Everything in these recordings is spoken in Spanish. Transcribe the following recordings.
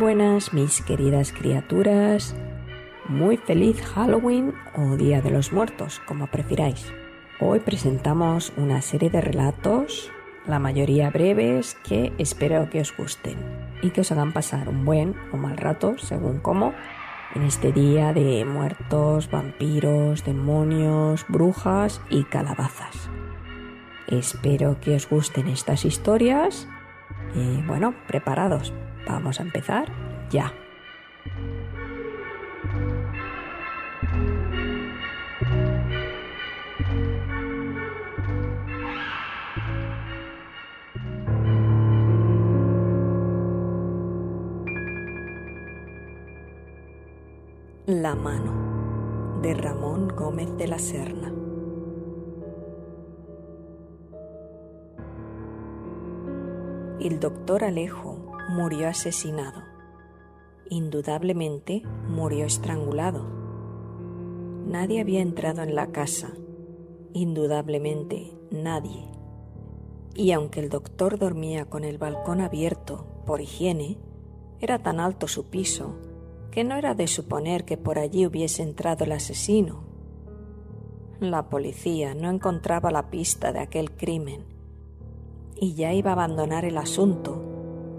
buenas, mis queridas criaturas. Muy feliz Halloween o Día de los Muertos, como prefiráis. Hoy presentamos una serie de relatos, la mayoría breves, que espero que os gusten y que os hagan pasar un buen o mal rato, según cómo, en este día de muertos, vampiros, demonios, brujas y calabazas. Espero que os gusten estas historias y bueno, preparados. Vamos a empezar ya. La mano, de Ramón Gómez de la Serna. El doctor Alejo murió asesinado. Indudablemente murió estrangulado. Nadie había entrado en la casa. Indudablemente nadie. Y aunque el doctor dormía con el balcón abierto por higiene, era tan alto su piso que no era de suponer que por allí hubiese entrado el asesino. La policía no encontraba la pista de aquel crimen y ya iba a abandonar el asunto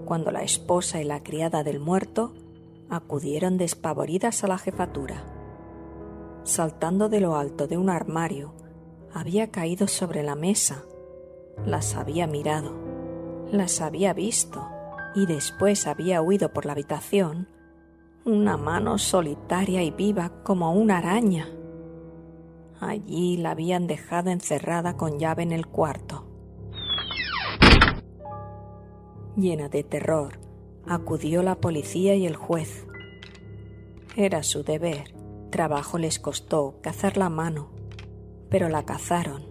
cuando la esposa y la criada del muerto acudieron despavoridas a la jefatura. Saltando de lo alto de un armario, había caído sobre la mesa, las había mirado, las había visto y después había huido por la habitación una mano solitaria y viva como una araña. Allí la habían dejado encerrada con llave en el cuarto. Llena de terror, acudió la policía y el juez. Era su deber. Trabajo les costó cazar la mano, pero la cazaron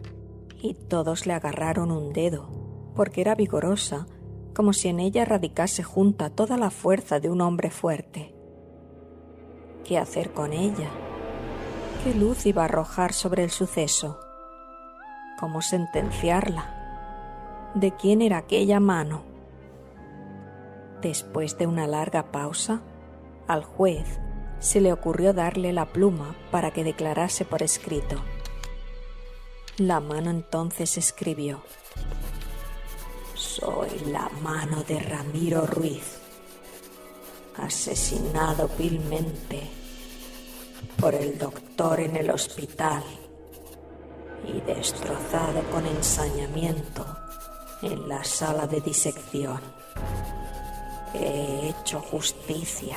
y todos le agarraron un dedo, porque era vigorosa, como si en ella radicase junta toda la fuerza de un hombre fuerte. ¿Qué hacer con ella? ¿Qué luz iba a arrojar sobre el suceso? ¿Cómo sentenciarla? ¿De quién era aquella mano? Después de una larga pausa, al juez se le ocurrió darle la pluma para que declarase por escrito. La mano entonces escribió: «Soy la mano de Ramiro Ruiz, asesinado vilmente por el doctor en el hospital y destrozado con ensañamiento en la sala de disección. He hecho justicia».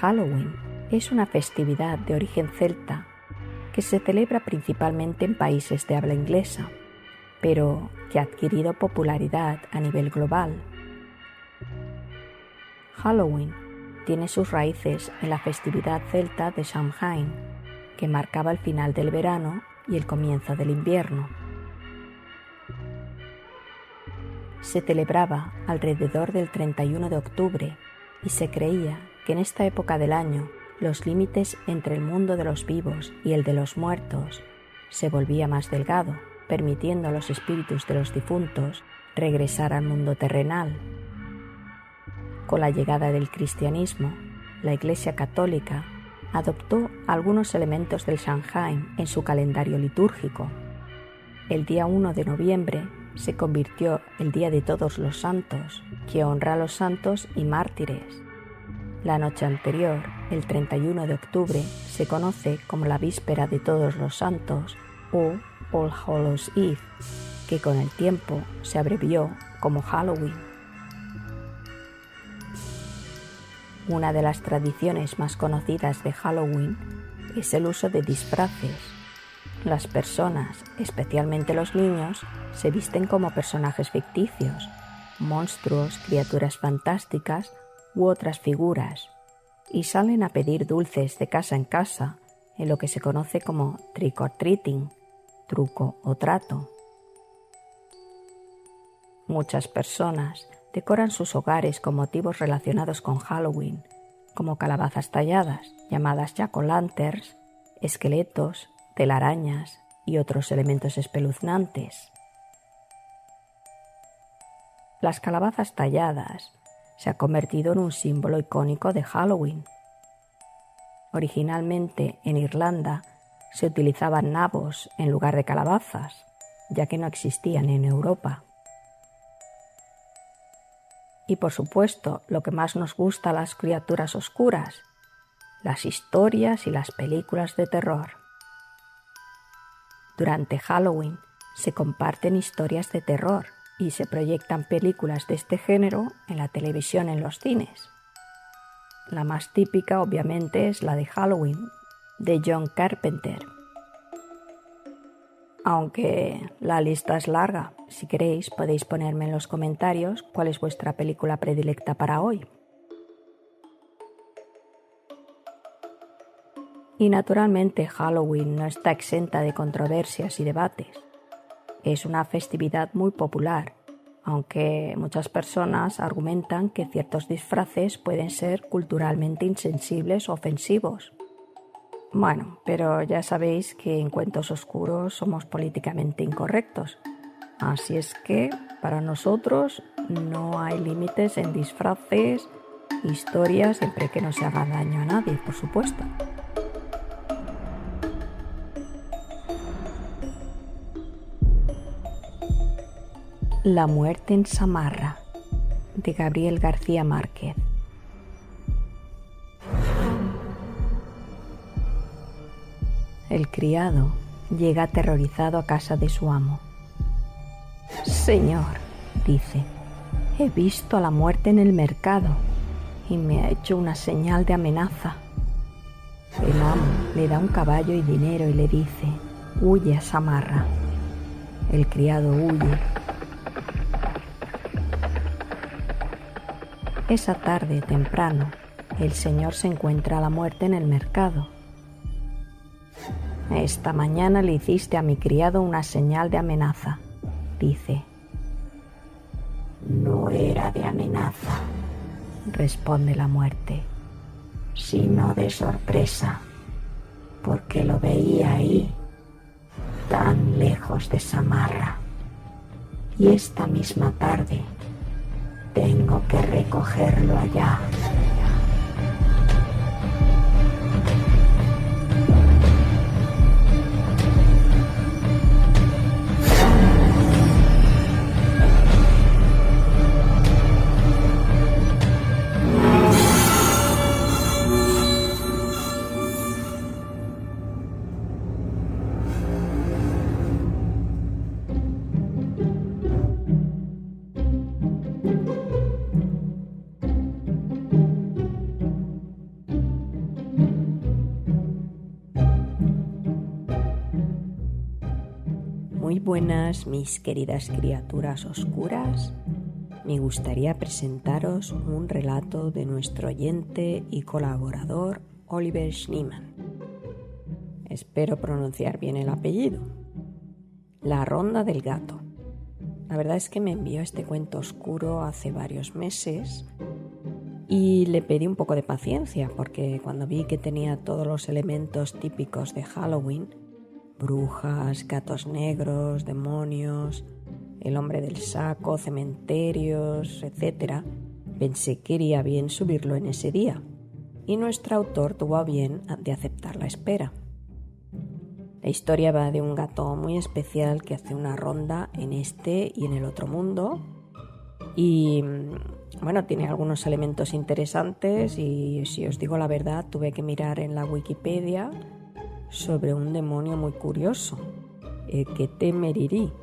Halloween es una festividad de origen celta que se celebra principalmente en países de habla inglesa, pero que ha adquirido popularidad a nivel global. Halloween tiene sus raíces en la festividad celta de Samhain, que marcaba el final del verano y el comienzo del invierno. Se celebraba alrededor del 31 de octubre y se creía que en esta época del año los límites entre el mundo de los vivos y el de los muertos se volvía más delgado, permitiendo a los espíritus de los difuntos regresar al mundo terrenal. Con la llegada del cristianismo, la Iglesia Católica adoptó algunos elementos del Samhain en su calendario litúrgico. El día 1 de noviembre se convirtió el Día de Todos los Santos, que honra a los santos y mártires. La noche anterior, el 31 de octubre, se conoce como la Víspera de Todos los Santos o All Hallows Eve, que con el tiempo se abrevió como Halloween. Una de las tradiciones más conocidas de Halloween es el uso de disfraces. Las personas, especialmente los niños, se visten como personajes ficticios, monstruos, criaturas fantásticas u otras figuras, y salen a pedir dulces de casa en casa en lo que se conoce como trick or treating, truco o trato. Muchas personas decoran sus hogares con motivos relacionados con Halloween, como calabazas talladas, llamadas jack-o'-lanterns, esqueletos, telarañas y otros elementos espeluznantes. Las calabazas talladas se han convertido en un símbolo icónico de Halloween. Originalmente en Irlanda se utilizaban nabos en lugar de calabazas, ya que no existían en Europa. Y por supuesto, lo que más nos gusta a las criaturas oscuras, las historias y las películas de terror. Durante Halloween se comparten historias de terror y se proyectan películas de este género en la televisión en los cines. La más típica, obviamente, es la de Halloween, de John Carpenter. Aunque la lista es larga, si queréis podéis ponerme en los comentarios cuál es vuestra película predilecta para hoy. Y naturalmente Halloween no está exenta de controversias y debates. Es una festividad muy popular, aunque muchas personas argumentan que ciertos disfraces pueden ser culturalmente insensibles o ofensivos. Bueno, pero ya sabéis que en Cuentos Oscuros somos políticamente incorrectos. Así es que para nosotros no hay límites en disfraces, historias, siempre que no se haga daño a nadie, por supuesto. La muerte en Samarra, de Gabriel García Márquez. El criado llega aterrorizado a casa de su amo. «Señor», dice, «he visto a la muerte en el mercado y me ha hecho una señal de amenaza». El amo le da un caballo y dinero y le dice: «Huye a Samarra». El criado huye. Esa tarde temprano, el señor se encuentra a la muerte en el mercado. «Esta mañana le hiciste a mi criado una señal de amenaza», dice. «No era de amenaza», responde la muerte, «sino de sorpresa, porque lo veía ahí, tan lejos de Samarra, y esta misma tarde tengo que recogerlo allá». Muy buenas, mis queridas criaturas oscuras. Me gustaría presentaros un relato de nuestro oyente y colaborador Oliver Schneemann. Espero pronunciar bien el apellido. La ronda del gato. La verdad es que me envió este cuento oscuro hace varios meses y le pedí un poco de paciencia porque cuando vi que tenía todos los elementos típicos de Halloween, brujas, gatos negros, demonios, el hombre del saco, cementerios, etc., pensé que iría bien subirlo en ese día, y nuestro autor tuvo a bien de aceptar la espera. La historia va de un gato muy especial que hace una ronda en este y en el otro mundo, y bueno, tiene algunos elementos interesantes, y si os digo la verdad, tuve que mirar en la Wikipedia sobre un demonio muy curioso, el Ketemeriri,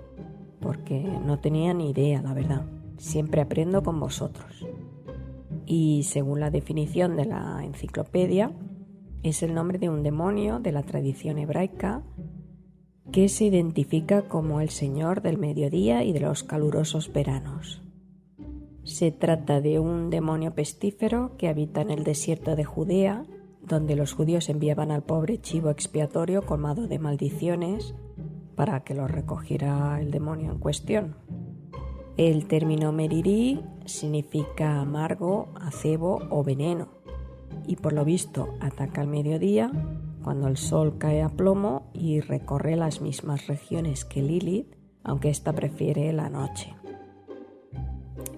porque no tenía ni idea, la verdad. Siempre aprendo con vosotros. y según la definición de la enciclopedia, es el nombre de un demonio de la tradición hebraica que se identifica como el señor del mediodía y de los calurosos veranos. Se trata de un demonio pestífero que habita en el desierto de Judea, donde los judíos enviaban al pobre chivo expiatorio colmado de maldiciones para que lo recogiera el demonio en cuestión. El término merirí significa amargo, acebo o veneno, y por lo visto ataca al mediodía, cuando el sol cae a plomo y recorre las mismas regiones que Lilith, aunque ésta prefiere la noche.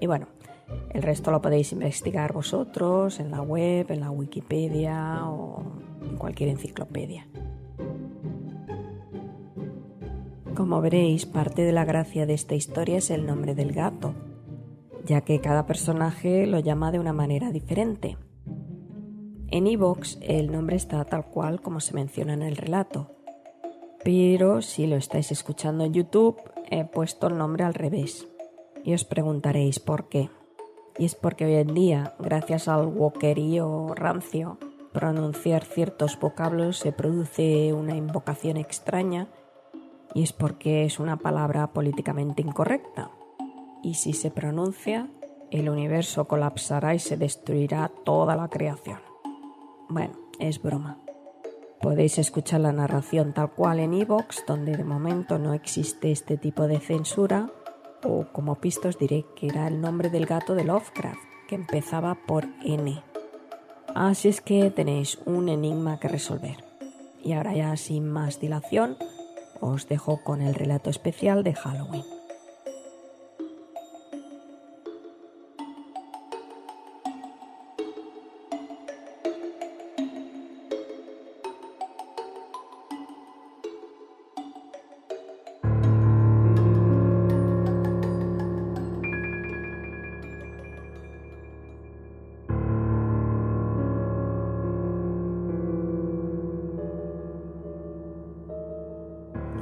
Y bueno, el resto lo podéis investigar vosotros en la web, en la Wikipedia o en cualquier enciclopedia. Como veréis, parte de la gracia de esta historia es el nombre del gato, ya que cada personaje lo llama de una manera diferente. En iVoox el nombre está tal cual como se menciona en el relato, pero si lo estáis escuchando en YouTube he puesto el nombre al revés y os preguntaréis por qué. Y es porque hoy en día, gracias al wokerío rancio, pronunciar ciertos vocablos se produce una invocación extraña, y es porque es una palabra políticamente incorrecta. Y si se pronuncia, el universo colapsará y se destruirá toda la creación. Bueno, es broma. Podéis escuchar la narración tal cual en iVoox, donde de momento no existe este tipo de censura, o como pista os diré que era el nombre del gato de Lovecraft, que empezaba por N. Así es que tenéis un enigma que resolver. Y ahora ya sin más dilación, os dejo con el relato especial de Halloween.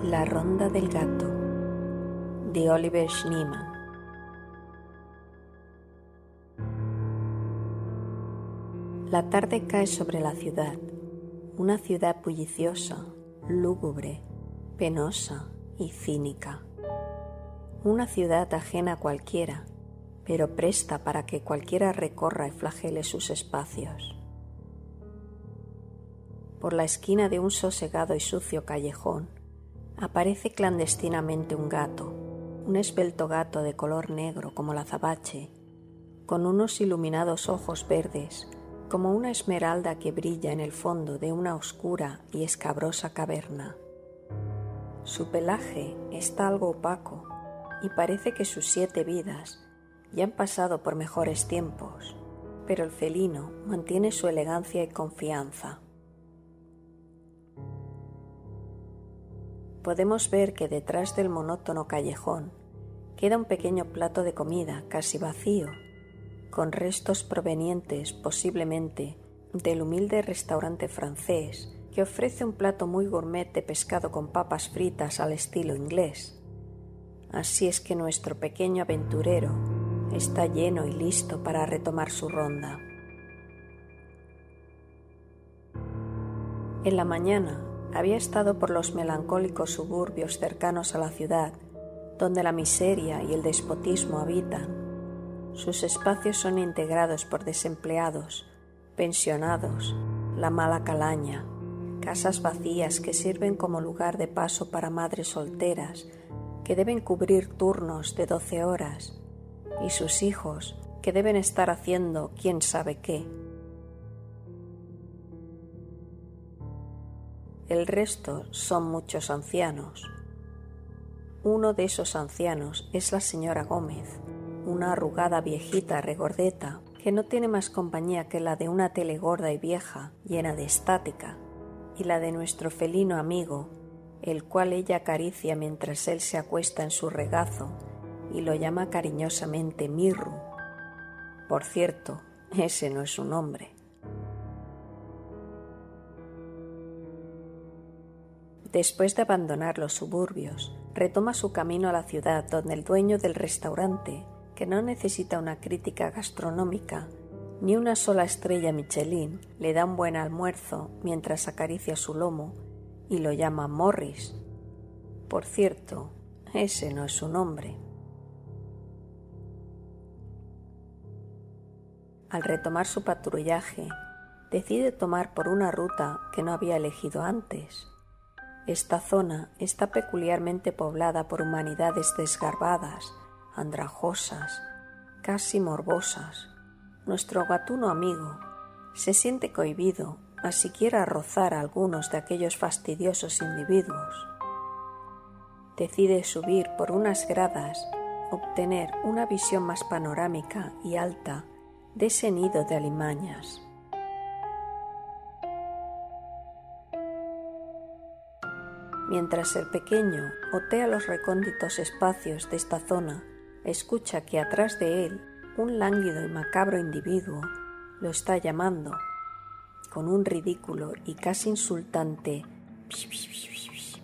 La ronda del gato, de Oliver Schneemann. La tarde cae sobre la ciudad, una ciudad bulliciosa, lúgubre, penosa y cínica. Una ciudad ajena a cualquiera, pero presta para que cualquiera recorra y flagele sus espacios. Por la esquina de un sosegado y sucio callejón, aparece clandestinamente un gato, un esbelto gato de color negro como el azabache, con unos iluminados ojos verdes, como una esmeralda que brilla en el fondo de una oscura y escabrosa caverna. Su pelaje está algo opaco y parece que sus 7 vidas ya han pasado por mejores tiempos, pero el felino mantiene su elegancia y confianza. Podemos ver que detrás del monótono callejón queda un pequeño plato de comida casi vacío, con restos provenientes posiblemente del humilde restaurante francés que ofrece un plato muy gourmet de pescado con papas fritas al estilo inglés. Así es que nuestro pequeño aventurero está lleno y listo para retomar su ronda. En la mañana había estado por los melancólicos suburbios cercanos a la ciudad, donde la miseria y el despotismo habitan. Sus espacios son integrados por desempleados, pensionados, la mala calaña, casas vacías que sirven como lugar de paso para madres solteras que deben cubrir turnos de 12 horas y sus hijos que deben estar haciendo quién sabe qué. El resto son muchos ancianos. Uno de esos ancianos es la señora Gómez, una arrugada viejita regordeta que no tiene más compañía que la de una tele gorda y vieja llena de estática y la de nuestro felino amigo, el cual ella acaricia mientras él se acuesta en su regazo y lo llama cariñosamente Mirru. Por cierto, ese no es su nombre. Después de abandonar los suburbios, retoma su camino a la ciudad donde el dueño del restaurante, que no necesita una crítica gastronómica, Ni una sola estrella Michelin le da un buen almuerzo mientras acaricia su lomo y lo llama Morris. Por cierto, ese no es su nombre. Al retomar su patrullaje, decide tomar por una ruta que no había elegido antes. Esta zona está peculiarmente poblada por humanidades desgarbadas, andrajosas, casi morbosas. Nuestro gatuno amigo se siente cohibido a siquiera rozar a algunos de aquellos fastidiosos individuos. Decide subir por unas gradas, obtener una visión más panorámica y alta de ese nido de alimañas. Mientras el pequeño otea los recónditos espacios de esta zona, escucha que atrás de él un lánguido y macabro individuo lo está llamando con un ridículo y casi insultante "psh, psh, psh, psh, psh".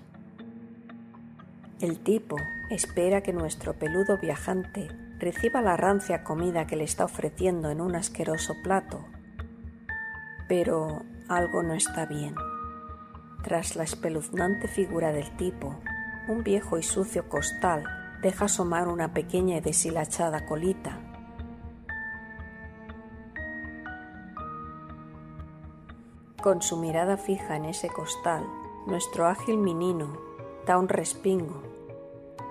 El tipo espera que nuestro peludo viajante reciba la rancia comida que le está ofreciendo en un asqueroso plato. Pero algo no está bien. Tras la espeluznante figura del tipo, un viejo y sucio costal deja asomar una pequeña y deshilachada colita. Con su mirada fija en ese costal, nuestro ágil menino da un respingo,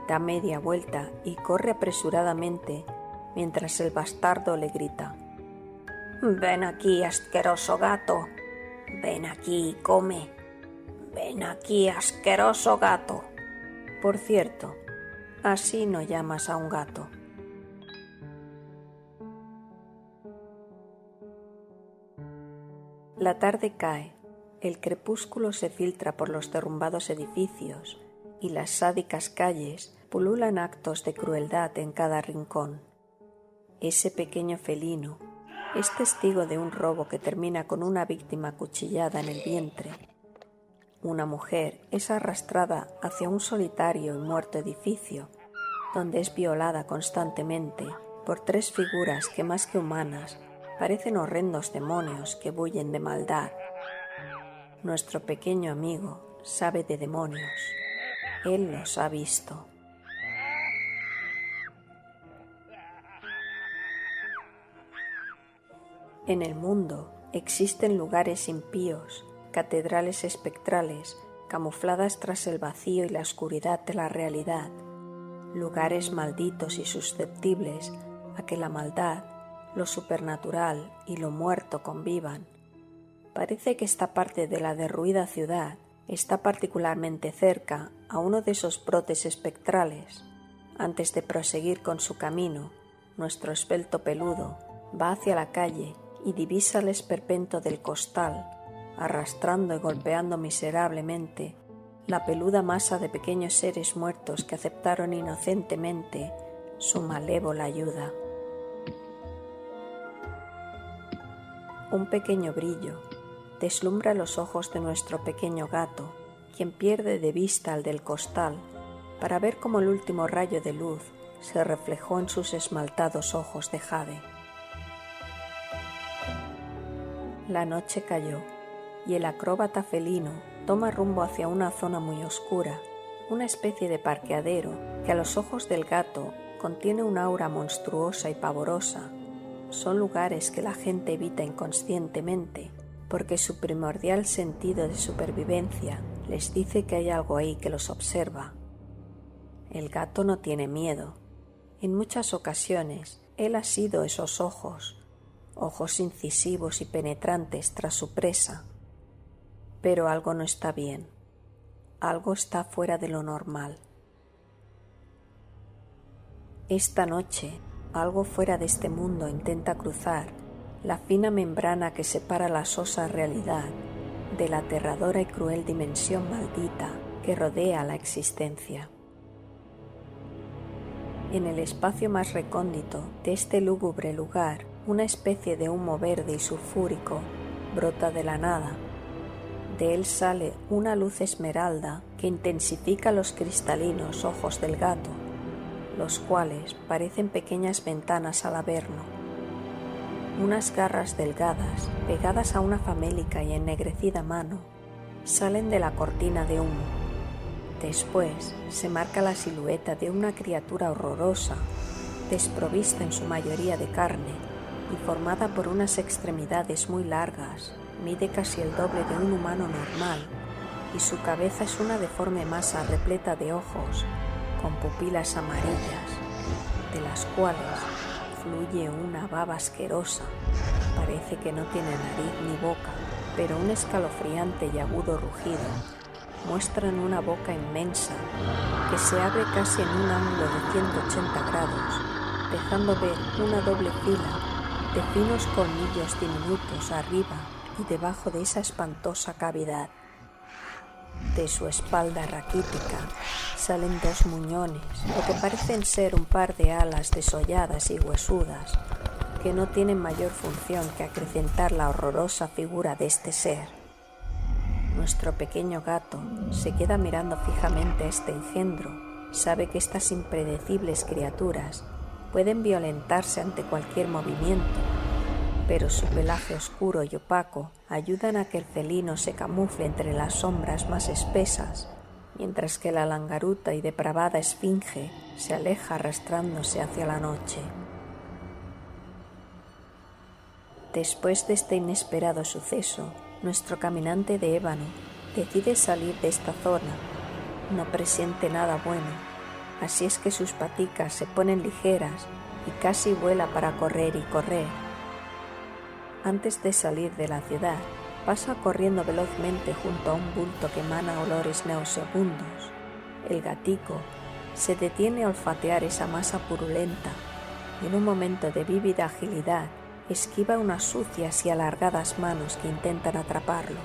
da media vuelta y corre apresuradamente mientras el bastardo le grita: «Ven aquí, asqueroso gato, ven aquí y come, ven aquí, asqueroso gato». Por cierto, así no llamas a un gato. La tarde cae, el crepúsculo se filtra por los derrumbados edificios y las sádicas calles pululan actos de crueldad en cada rincón. Ese pequeño felino es testigo de un robo que termina con una víctima acuchillada en el vientre. Una mujer es arrastrada hacia un solitario y muerto edificio, donde es violada constantemente por tres figuras que, más que humanas, parecen horrendos demonios que bullen de maldad. Nuestro pequeño amigo sabe de demonios. Él los ha visto. En el mundo existen lugares impíos, catedrales espectrales, camufladas tras el vacío y la oscuridad de la realidad, lugares malditos y susceptibles a que la maldad, lo supernatural y lo muerto convivan. Parece que esta parte de la derruida ciudad está particularmente cerca a uno de esos brotes espectrales. Antes de proseguir con su camino, nuestro esbelto peludo va hacia la calle y divisa el esperpento del costal, arrastrando y golpeando miserablemente la peluda masa de pequeños seres muertos que aceptaron inocentemente su malévola ayuda. Un pequeño brillo deslumbra los ojos de nuestro pequeño gato, quien pierde de vista al del costal para ver cómo el último rayo de luz se reflejó en sus esmaltados ojos de jade. La noche cayó y el acróbata felino toma rumbo hacia una zona muy oscura, una especie de parqueadero que a los ojos del gato contiene un aura monstruosa y pavorosa. Son lugares que la gente evita inconscientemente porque su primordial sentido de supervivencia les dice que hay algo ahí que los observa. El gato no tiene miedo. En muchas ocasiones él ha sido esos ojos incisivos y penetrantes tras su presa. Pero algo no está bien. Algo está fuera de lo normal. Esta noche, algo fuera de este mundo intenta cruzar la fina membrana que separa la sosa realidad de la aterradora y cruel dimensión maldita que rodea la existencia. En el espacio más recóndito de este lúgubre lugar, una especie de humo verde y sulfúrico brota de la nada. De él sale una luz esmeralda que intensifica los cristalinos ojos del gato, los cuales parecen pequeñas ventanas al averno. Unas garras delgadas, pegadas a una famélica y ennegrecida mano, salen de la cortina de humo. Después se marca la silueta de una criatura horrorosa, desprovista en su mayoría de carne y formada por unas extremidades muy largas. Mide casi el doble de un humano normal y su cabeza es una deforme masa repleta de ojos con pupilas amarillas, de las cuales fluye una baba asquerosa. Parece que no tiene nariz ni boca, pero un escalofriante y agudo rugido muestran una boca inmensa que se abre casi en un ángulo de 180 grados, dejando ver una doble fila de finos colmillos diminutos arriba y debajo de esa espantosa cavidad. De su espalda raquítica salen dos muñones, lo que parecen ser un par de alas desolladas y huesudas, que no tienen mayor función que acrecentar la horrorosa figura de este ser. Nuestro pequeño gato se queda mirando fijamente a este engendro. Sabe que estas impredecibles criaturas pueden violentarse ante cualquier movimiento, pero su pelaje oscuro y opaco ayudan a que el felino se camufle entre las sombras más espesas, mientras que la langaruta y depravada esfinge se aleja arrastrándose hacia la noche. Después de este inesperado suceso, nuestro caminante de ébano decide salir de esta zona. No presiente nada bueno, así es que sus paticas se ponen ligeras y casi vuela para correr y correr. Antes de salir de la ciudad, pasa corriendo velozmente junto a un bulto que emana olores nauseabundos. El gatico se detiene a olfatear esa masa purulenta y en un momento de vívida agilidad esquiva unas sucias y alargadas manos que intentan atraparlo.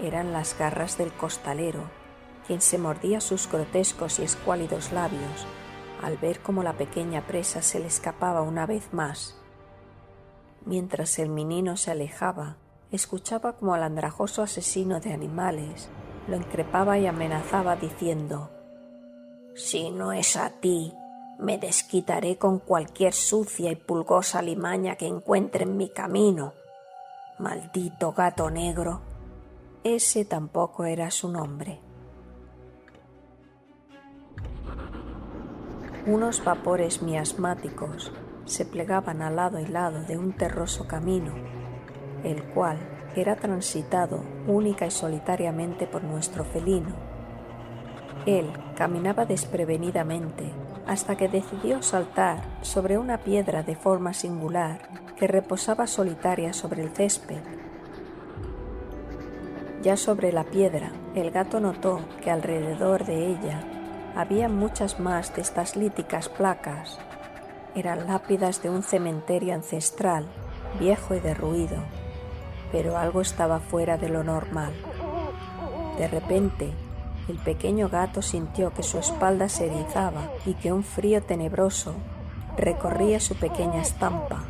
Eran las garras del costalero, quien se mordía sus grotescos y escuálidos labios al ver cómo la pequeña presa se le escapaba una vez más. Mientras el menino se alejaba, escuchaba como el andrajoso asesino de animales lo increpaba y amenazaba diciendo: «Si no es a ti, me desquitaré con cualquier sucia y pulgosa limaña que encuentre en mi camino. Maldito gato negro». Ese tampoco era su nombre. Unos vapores miasmáticos se plegaban a lado y lado de un terroso camino, el cual era transitado única y solitariamente por nuestro felino. Él caminaba desprevenidamente hasta que decidió saltar sobre una piedra de forma singular que reposaba solitaria sobre el césped. Ya sobre la piedra, el gato notó que alrededor de ella había muchas más de estas líticas placas. Eran lápidas de un cementerio ancestral, viejo y derruido, pero algo estaba fuera de lo normal. De repente, el pequeño gato sintió que su espalda se erizaba y que un frío tenebroso recorría su pequeña estampa.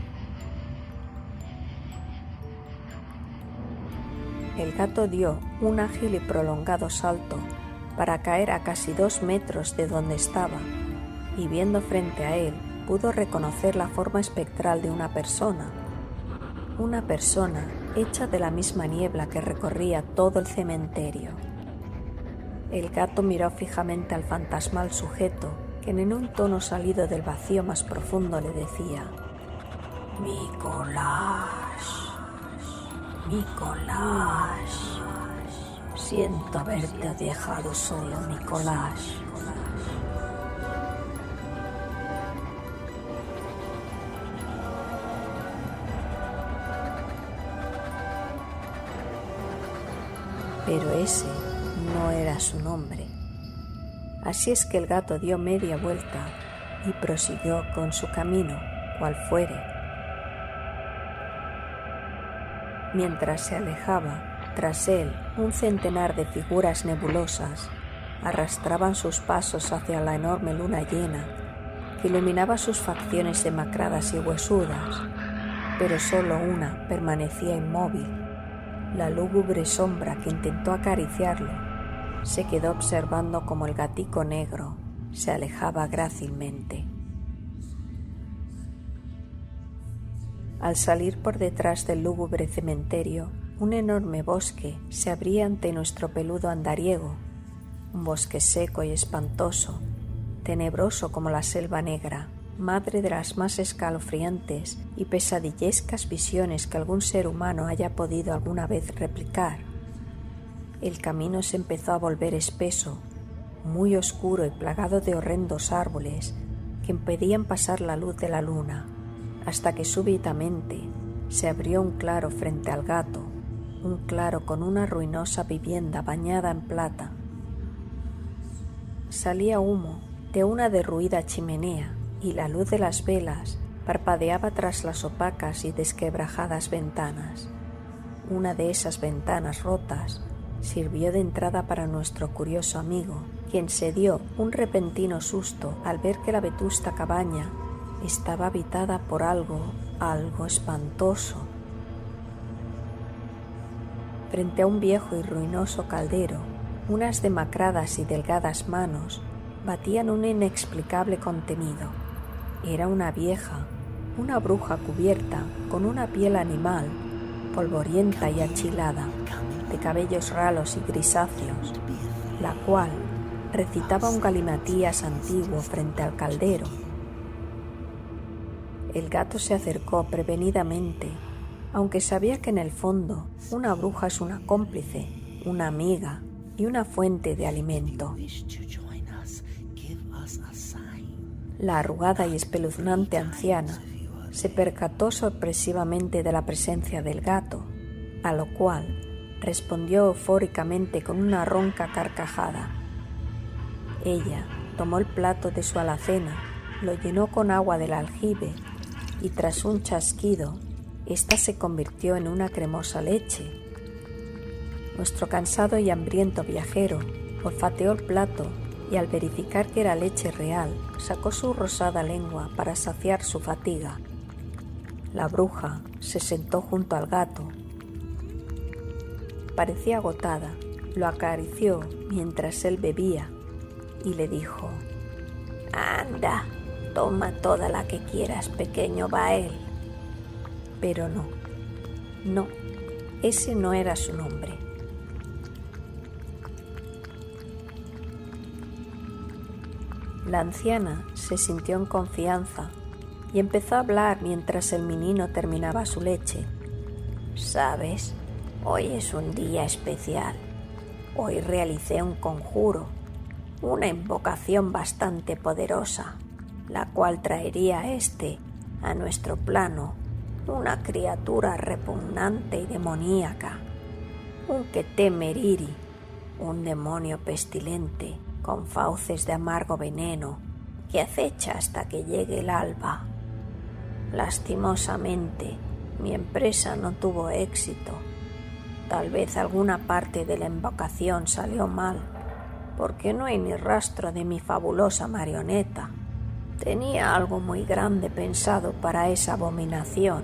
El gato dio un ágil y prolongado salto para caer a casi 2 metros de donde estaba, y viendo frente a él pudo reconocer la forma espectral de una persona hecha de la misma niebla que recorría todo el cementerio. El gato miró fijamente al fantasmal sujeto, quien en un tono salido del vacío más profundo le decía: «Nicolás, Nicolás, siento haberte dejado solo, Nicolás». Pero ese no era su nombre. Así es que el gato dio media vuelta y prosiguió con su camino, cual fuere. Mientras se alejaba, tras él, un centenar de figuras nebulosas arrastraban sus pasos hacia la enorme luna llena, que iluminaba sus facciones demacradas y huesudas, pero solo una permanecía inmóvil. La lúgubre sombra que intentó acariciarlo se quedó observando cómo el gatico negro se alejaba grácilmente. Al salir por detrás del lúgubre cementerio, un enorme bosque se abría ante nuestro peludo andariego, un bosque seco y espantoso, tenebroso como la selva negra, madre de las más escalofriantes y pesadillescas visiones que algún ser humano haya podido alguna vez replicar. El camino se empezó a volver espeso, muy oscuro y plagado de horrendos árboles que impedían pasar la luz de la luna, hasta que súbitamente se abrió un claro frente al Gato, un claro con una ruinosa vivienda bañada en plata. Salía humo de una derruida chimenea y la luz de las velas parpadeaba tras las opacas y desquebrajadas ventanas. Una de esas ventanas rotas sirvió de entrada para nuestro curioso amigo, quien se dio un repentino susto al ver que la vetusta cabaña estaba habitada por algo espantoso. Frente a un viejo y ruinoso caldero, unas demacradas y delgadas manos batían un inexplicable contenido. Era una vieja, una bruja cubierta con una piel animal, polvorienta y achilada, de cabellos ralos y grisáceos, la cual recitaba un galimatías antiguo frente al caldero. El Gato se acercó prevenidamente, aunque sabía que en el fondo una bruja es una cómplice, una amiga y una fuente de alimento. La arrugada y espeluznante anciana se percató sorpresivamente de la presencia del Gato, a lo cual respondió eufóricamente con una ronca carcajada. Ella tomó el plato de su alacena, lo llenó con agua del aljibe y tras un chasquido, ésta se convirtió en una cremosa leche. Nuestro cansado y hambriento viajero olfateó el plato y al verificar que era leche real, sacó su rosada lengua para saciar su fatiga. La bruja se sentó junto al Gato. Parecía agotada, lo acarició mientras él bebía y le dijo: «Anda, toma toda la que quieras, pequeño Bael». Pero no, ese no era su nombre. La anciana se sintió en confianza y empezó a hablar mientras el menino terminaba su leche. «¿Sabes? Hoy es un día especial. Hoy realicé un conjuro, una invocación bastante poderosa, la cual traería a nuestro plano, una criatura repugnante y demoníaca, un Ketemeriri, un demonio pestilente con fauces de amargo veneno que acecha hasta que llegue el alba. Lastimosamente, mi empresa no tuvo éxito. Tal vez alguna parte de la invocación salió mal, porque no hay ni rastro de mi fabulosa marioneta. Tenía algo muy grande pensado para esa abominación».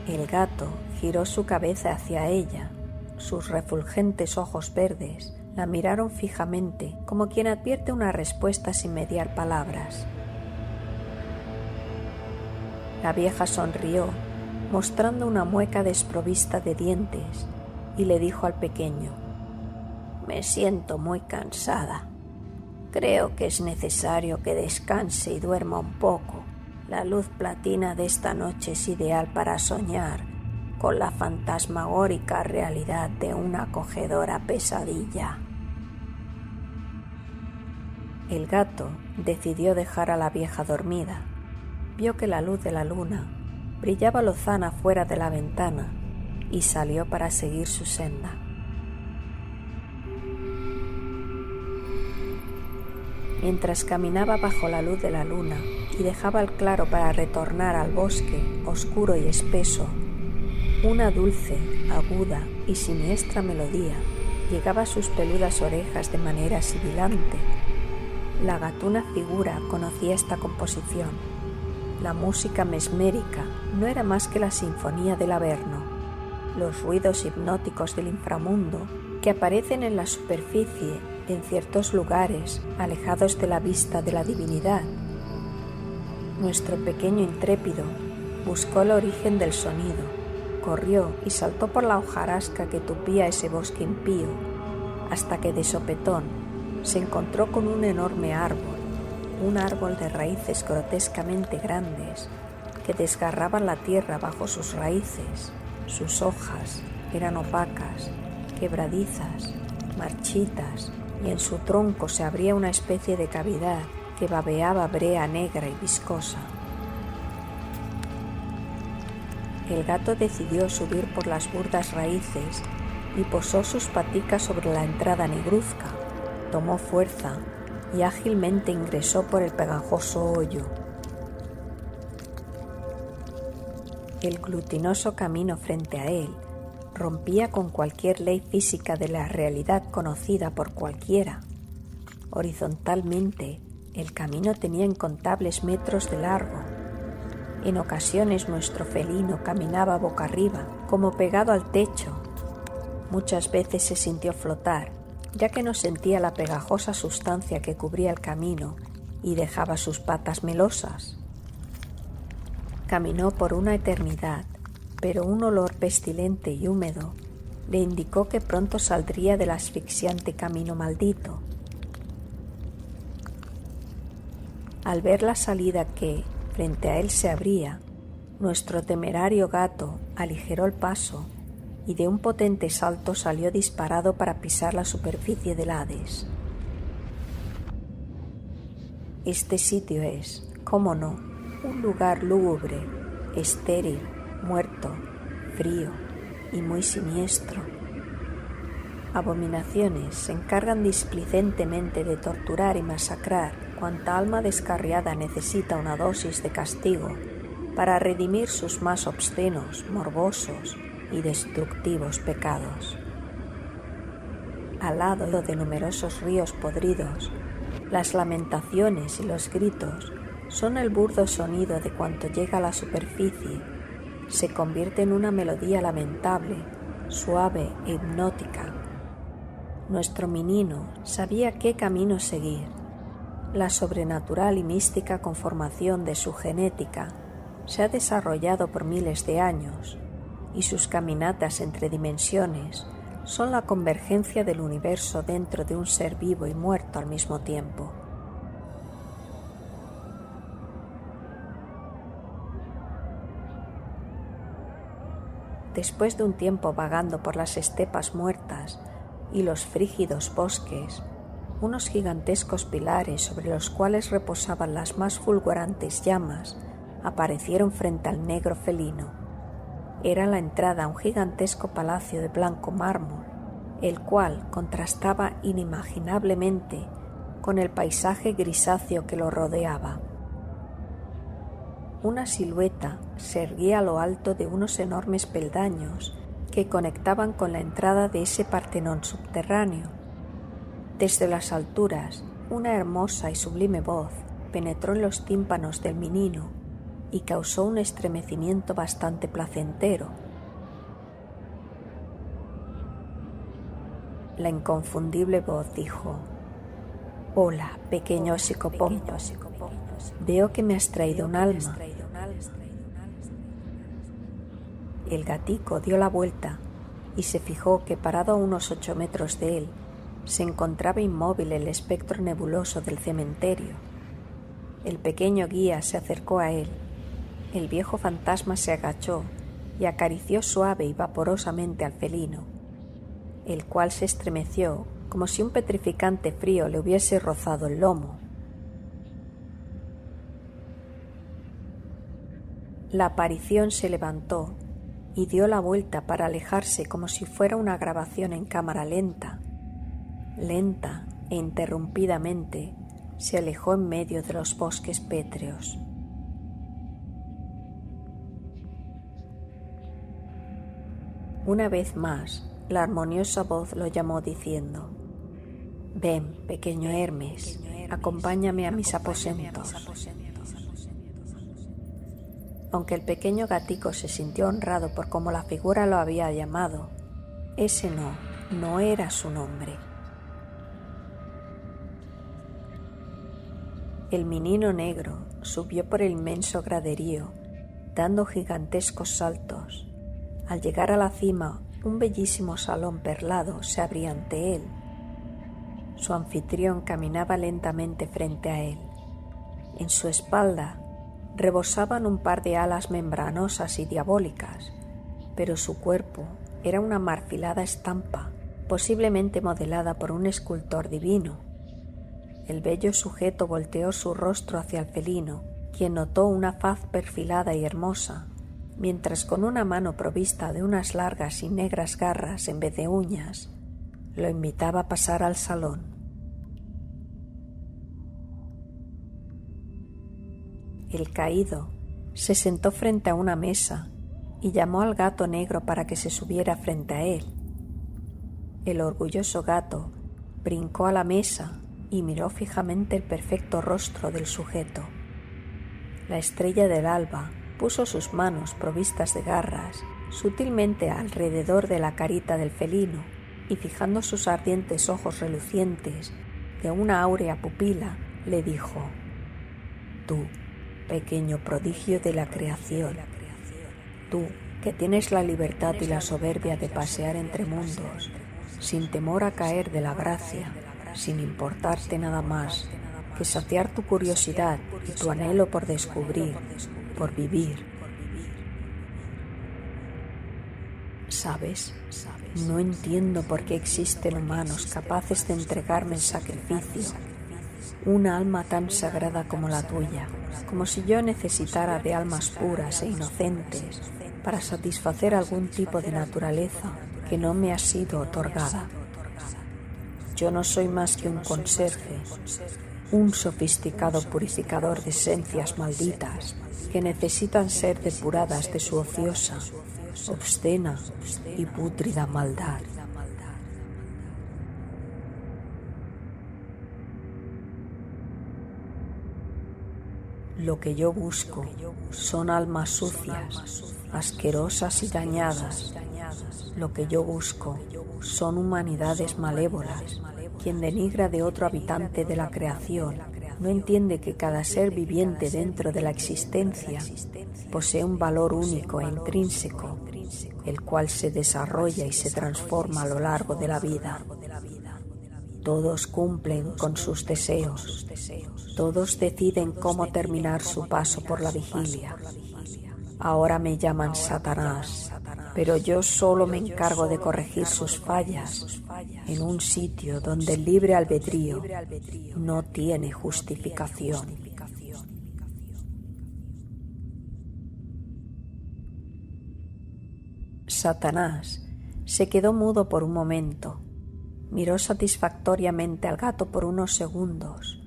El Gato giró su cabeza hacia ella. Sus refulgentes ojos verdes la miraron fijamente, como quien advierte una respuesta sin mediar palabras. La vieja sonrió, mostrando una mueca desprovista de dientes, y le dijo al pequeño: «Me siento muy cansada. Creo que es necesario que descanse y duerma un poco. La luz platina de esta noche es ideal para soñar con la fantasmagórica realidad de una acogedora pesadilla». El Gato decidió dejar a la vieja dormida. Vio que la luz de la luna brillaba lozana fuera de la ventana y salió para seguir su senda. Mientras caminaba bajo la luz de la luna y dejaba el claro para retornar al bosque oscuro y espeso, una dulce, aguda y siniestra melodía llegaba a sus peludas orejas de manera sibilante. La gatuna figura conocía esta composición. La música mesmérica no era más que la sinfonía del Averno, los ruidos hipnóticos del inframundo que aparecen en la superficie en ciertos lugares alejados de la vista de la divinidad. Nuestro pequeño intrépido Buscó el origen del sonido, corrió y saltó por la hojarasca que tupía ese bosque impío, hasta que de sopetón se encontró con un enorme árbol, un árbol de raíces grotescamente grandes que desgarraban la tierra bajo sus raíces. Sus hojas eran opacas, quebradizas, marchitas, y en su tronco se abría una especie de cavidad que babeaba brea negra y viscosa. El gato decidió subir por las burdas raíces y posó sus paticas sobre la entrada negruzca, tomó fuerza y ágilmente ingresó por el pegajoso hoyo. El glutinoso camino frente a él rompía con cualquier ley física de la realidad conocida por cualquiera. Horizontalmente, el camino tenía incontables metros de largo. En ocasiones nuestro felino caminaba boca arriba, como pegado al techo. Muchas veces se sintió flotar, ya que no sentía la pegajosa sustancia que cubría el camino y dejaba sus patas melosas. Caminó por una eternidad, pero un olor pestilente y húmedo le indicó que pronto saldría del asfixiante camino maldito. Al ver la salida que, frente a él, se abría, nuestro temerario gato aligeró el paso y de un potente salto salió disparado para pisar la superficie del Hades. Este sitio es, cómo no, un lugar lúgubre, estéril, muerto, frío y muy siniestro. Abominaciones se encargan displicentemente de torturar y masacrar cuanta alma descarriada necesita una dosis de castigo para redimir sus más obscenos, morbosos y destructivos pecados. Al lado de numerosos ríos podridos, las lamentaciones y los gritos son el burdo sonido de cuanto llega a la superficie, se convierte en una melodía lamentable, suave e hipnótica. Nuestro menino sabía qué camino seguir. La sobrenatural y mística conformación de su genética se ha desarrollado por miles de años, y sus caminatas entre dimensiones son la convergencia del universo dentro de un ser vivo y muerto al mismo tiempo. Después de un tiempo vagando por las estepas muertas y los frígidos bosques, unos gigantescos pilares sobre los cuales reposaban las más fulgurantes llamas aparecieron frente al negro felino. Era la entrada a un gigantesco palacio de blanco mármol, el cual contrastaba inimaginablemente con el paisaje grisáceo que lo rodeaba. Una silueta se erguía a lo alto de unos enormes peldaños que conectaban con la entrada de ese Partenón subterráneo. Desde las alturas, una hermosa y sublime voz penetró en los tímpanos del menino y causó un estremecimiento bastante placentero. La inconfundible voz dijo: «Hola, pequeño psicopompo. Veo que me has traído un alma». El gatico dio la vuelta y se fijó que parado a unos 8 metros de él se encontraba inmóvil el espectro nebuloso del cementerio. El pequeño guía se acercó a él. El viejo fantasma se agachó y acarició suave y vaporosamente al felino, el cual se estremeció como si un petrificante frío le hubiese rozado el lomo. La aparición se levantó y dio la vuelta para alejarse como si fuera una grabación en cámara lenta. Lenta e interrumpidamente se alejó en medio de los bosques pétreos. Una vez más, la armoniosa voz lo llamó diciendo: «Ven, pequeño Hermes, acompáñame a mis aposentos». Aunque el pequeño gatico se sintió honrado por cómo la figura lo había llamado, ese no era su nombre. El menino negro subió por el inmenso graderío, dando gigantescos saltos. Al llegar a la cima, un bellísimo salón perlado se abría ante él. Su anfitrión caminaba lentamente frente a él. En su espalda rebosaban un par de alas membranosas y diabólicas, pero su cuerpo era una marfilada estampa, posiblemente modelada por un escultor divino. El bello sujeto volteó su rostro hacia el felino, quien notó una faz perfilada y hermosa, mientras con una mano provista de unas largas y negras garras en vez de uñas, lo invitaba a pasar al salón. El caído se sentó frente a una mesa y llamó al gato negro para que se subiera frente a él. El orgulloso gato brincó a la mesa y miró fijamente el perfecto rostro del sujeto. La estrella del alba puso sus manos provistas de garras sutilmente alrededor de la carita del felino y fijando sus ardientes ojos relucientes de una áurea pupila, le dijo: «Tú, pequeño prodigio de la creación, tú que tienes la libertad y la soberbia de pasear entre mundos, sin temor a caer de la gracia, sin importarte nada más que saciar tu curiosidad y tu anhelo por descubrir, por vivir. ¿Sabes? No entiendo por qué existen humanos capaces de entregarme en sacrificio una alma tan sagrada como la tuya, como si yo necesitara de almas puras e inocentes para satisfacer algún tipo de naturaleza que no me ha sido otorgada. Yo no soy más que un conserje, un sofisticado purificador de esencias malditas que necesitan ser depuradas de su ociosa, obscena y pútrida maldad». Lo que yo busco son almas sucias, asquerosas y dañadas. Lo que yo busco son humanidades malévolas. Quien denigra de otro habitante de la creación no entiende que cada ser viviente dentro de la existencia posee un valor único e intrínseco, el cual se desarrolla y se transforma a lo largo de la vida. Todos cumplen con sus deseos. Todos deciden cómo terminar su paso por la vigilia. Ahora me llaman Satanás, pero yo solo me encargo de corregir sus fallas en un sitio donde el libre albedrío no tiene justificación. Satanás se quedó mudo por un momento. Miró satisfactoriamente al gato por unos segundos.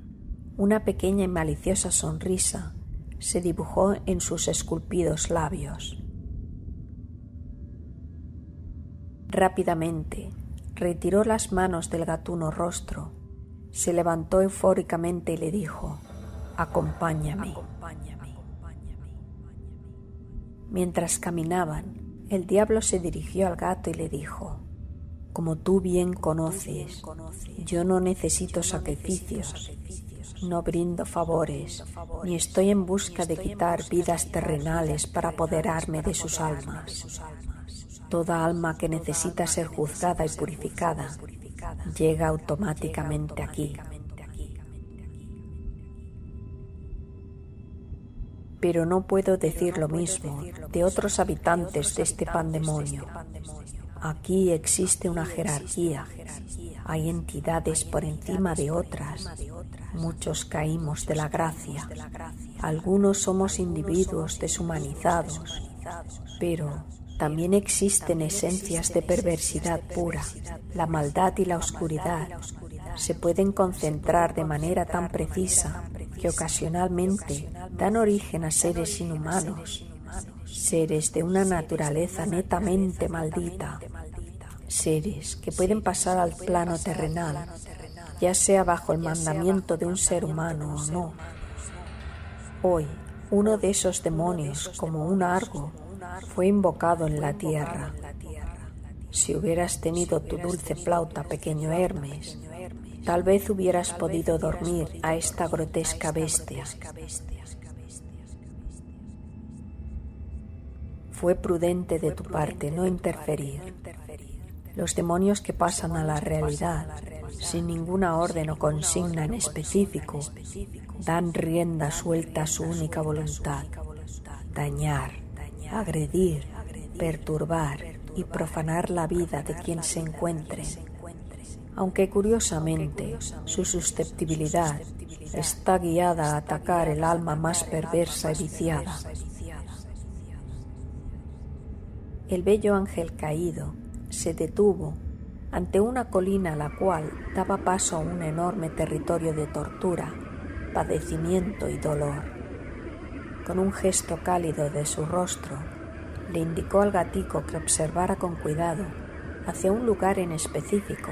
Una pequeña y maliciosa sonrisa se dibujó en sus esculpidos labios. Rápidamente retiró las manos del gatuno rostro, se levantó eufóricamente y le dijo: «Acompáñame». Mientras caminaban, el diablo se dirigió al gato y le dijo: «Como tú bien conoces, yo no necesito sacrificios, no brindo favores, ni estoy en busca de quitar vidas terrenales para apoderarme de sus almas. Toda alma que necesita ser juzgada y purificada llega automáticamente aquí. Pero no puedo decir lo mismo de otros habitantes de este pandemonio. Aquí existe una jerarquía, hay entidades por encima de otras. Muchos caímos de la gracia, algunos somos individuos deshumanizados, pero también existen esencias de perversidad pura. La maldad y la oscuridad se pueden concentrar de manera tan precisa que ocasionalmente dan origen a seres inhumanos, seres de una naturaleza netamente maldita, seres que pueden pasar al plano terrenal, ya sea bajo el mandamiento de un ser humano o no. Hoy, uno de esos demonios, como un argo, fue invocado en la tierra. Si hubieras tenido tu dulce flauta, pequeño Hermes, tal vez hubieras podido dormir a esta grotesca bestia. Fue prudente de tu parte no interferir. Los demonios que pasan a la realidad sin ninguna orden o consigna en específico dan rienda suelta a su única voluntad: dañar, agredir, perturbar y profanar la vida de quien se encuentre, aunque curiosamente su susceptibilidad está guiada a atacar el alma más perversa y viciada. El bello ángel caído se detuvo ante una colina la cual daba paso a un enorme territorio de tortura, padecimiento y dolor. Con un gesto cálido de su rostro, le indicó al gatico que observara con cuidado hacia un lugar en específico.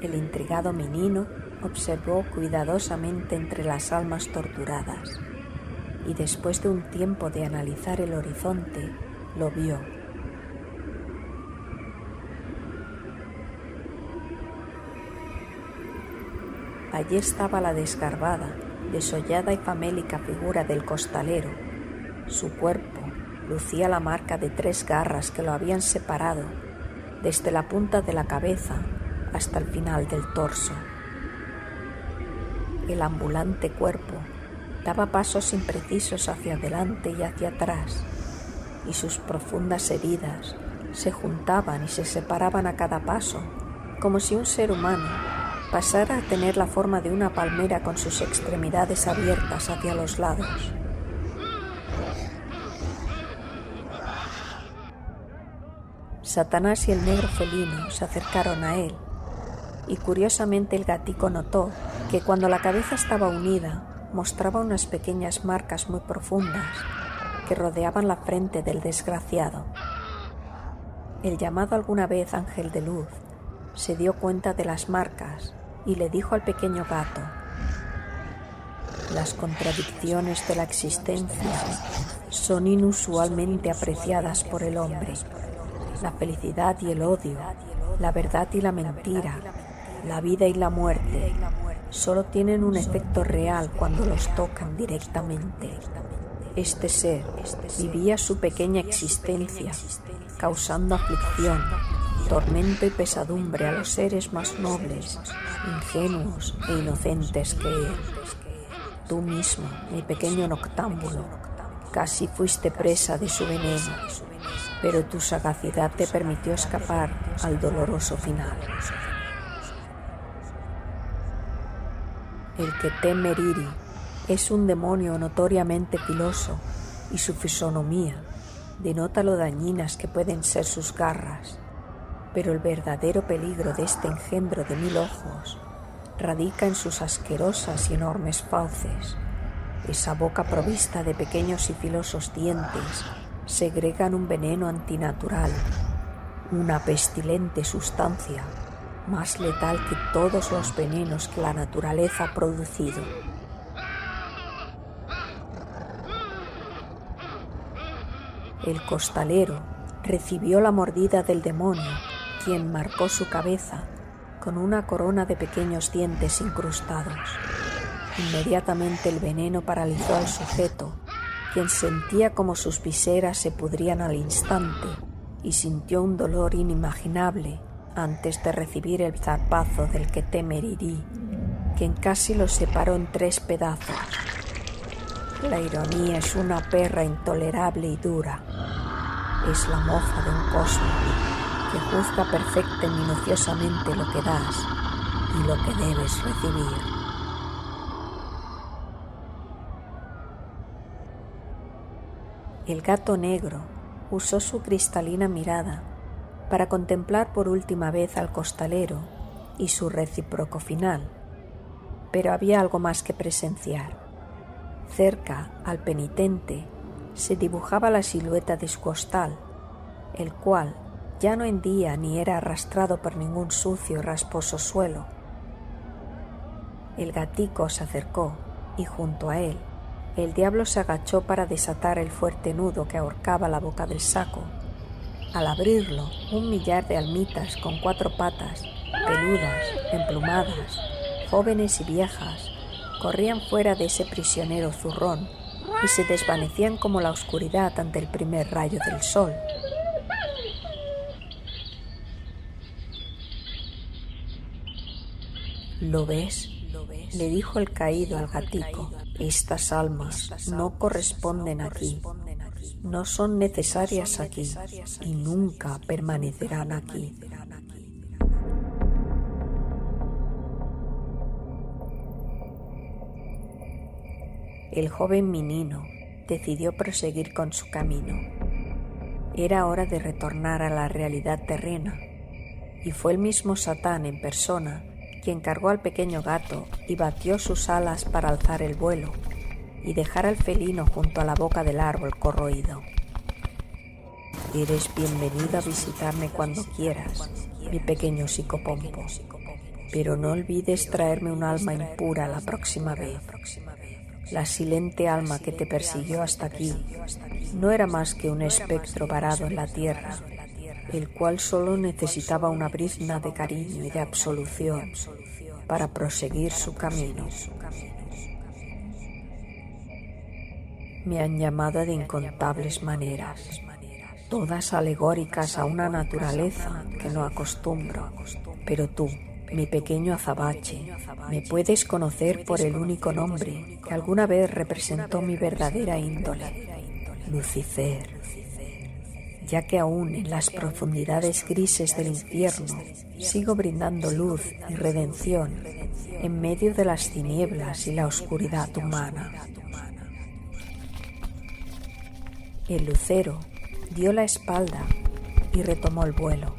El intrigado menino observó cuidadosamente entre las almas torturadas y después de un tiempo de analizar el horizonte, lo vio. Allí estaba la desgarbada, desollada y famélica figura del costalero. Su cuerpo lucía la marca de 3 garras que lo habían separado desde la punta de la cabeza hasta el final del torso. El ambulante cuerpo daba pasos imprecisos hacia adelante y hacia atrás, y sus profundas heridas se juntaban y se separaban a cada paso, como si un ser humano pasara a tener la forma de una palmera con sus extremidades abiertas hacia los lados. Satanás y el negro felino se acercaron a él, y curiosamente el gatico notó que cuando la cabeza estaba unida mostraba unas pequeñas marcas muy profundas que rodeaban la frente del desgraciado. El llamado alguna vez ángel de luz se dio cuenta de las marcas y le dijo al pequeño gato: las contradicciones de la existencia son inusualmente apreciadas por el hombre. La felicidad y el odio, la verdad y la mentira, la vida y la muerte, solo tienen un efecto real cuando los tocan directamente. Este ser vivía su pequeña existencia, causando aflicción, tormento y pesadumbre a los seres más nobles, ingenuos e inocentes que él. Tú mismo, mi pequeño noctámbulo, casi fuiste presa de su veneno, pero tu sagacidad te permitió escapar al doloroso final. El que teme Riri es un demonio notoriamente filoso y su fisonomía denota lo dañinas que pueden ser sus garras, pero el verdadero peligro de este engendro de 1000 ojos radica en sus asquerosas y enormes fauces. Esa boca provista de pequeños y filosos dientes segregan un veneno antinatural, una pestilente sustancia más letal que todos los venenos que la naturaleza ha producido. El costalero recibió la mordida del demonio, quien marcó su cabeza con una corona de pequeños dientes incrustados. Inmediatamente el veneno paralizó al sujeto, quien sentía como sus viseras se pudrían al instante y sintió un dolor inimaginable antes de recibir el zarpazo del que teme Riri, quien casi lo separó en 3 pedazos. La ironía es una perra intolerable y dura. Es la mofa de un cosmos que juzga perfecta y minuciosamente lo que das y lo que debes recibir. El gato negro usó su cristalina mirada para contemplar por última vez al costalero y su recíproco final, pero había algo más que presenciar. Cerca al penitente se dibujaba la silueta de su costal, el cual ya no hendía ni era arrastrado por ningún sucio y rasposo suelo. El gatico se acercó y junto a él el diablo se agachó para desatar el fuerte nudo que ahorcaba la boca del saco. Al abrirlo, 1 millar de almitas con 4 patas, peludas, emplumadas, jóvenes y viejas, corrían fuera de ese prisionero zurrón y se desvanecían como la oscuridad ante el primer rayo del sol. ¿Lo ves?, le dijo el caído al gatico. Estas almas no corresponden aquí, no son necesarias aquí y nunca permanecerán aquí. El joven menino decidió proseguir con su camino. Era hora de retornar a la realidad terrena, y fue el mismo Satán en persona quien cargó al pequeño gato y batió sus alas para alzar el vuelo y dejar al felino junto a la boca del árbol corroído. Eres bienvenido a visitarme cuando quieras, mi pequeño psicopompo, pero no olvides traerme un alma impura la próxima vez. La silente alma que te persiguió hasta aquí no era más que un espectro varado en la tierra, el cual solo necesitaba una brizna de cariño y de absolución para proseguir su camino. Me han llamado de incontables maneras, todas alegóricas a una naturaleza que no acostumbro, pero tú, mi pequeño azabache, me puedes conocer por el único nombre que alguna vez representó mi verdadera índole, Lucifer, ya que aún en las profundidades grises del infierno sigo brindando luz y redención en medio de las tinieblas y la oscuridad humana. El lucero dio la espalda y retomó el vuelo.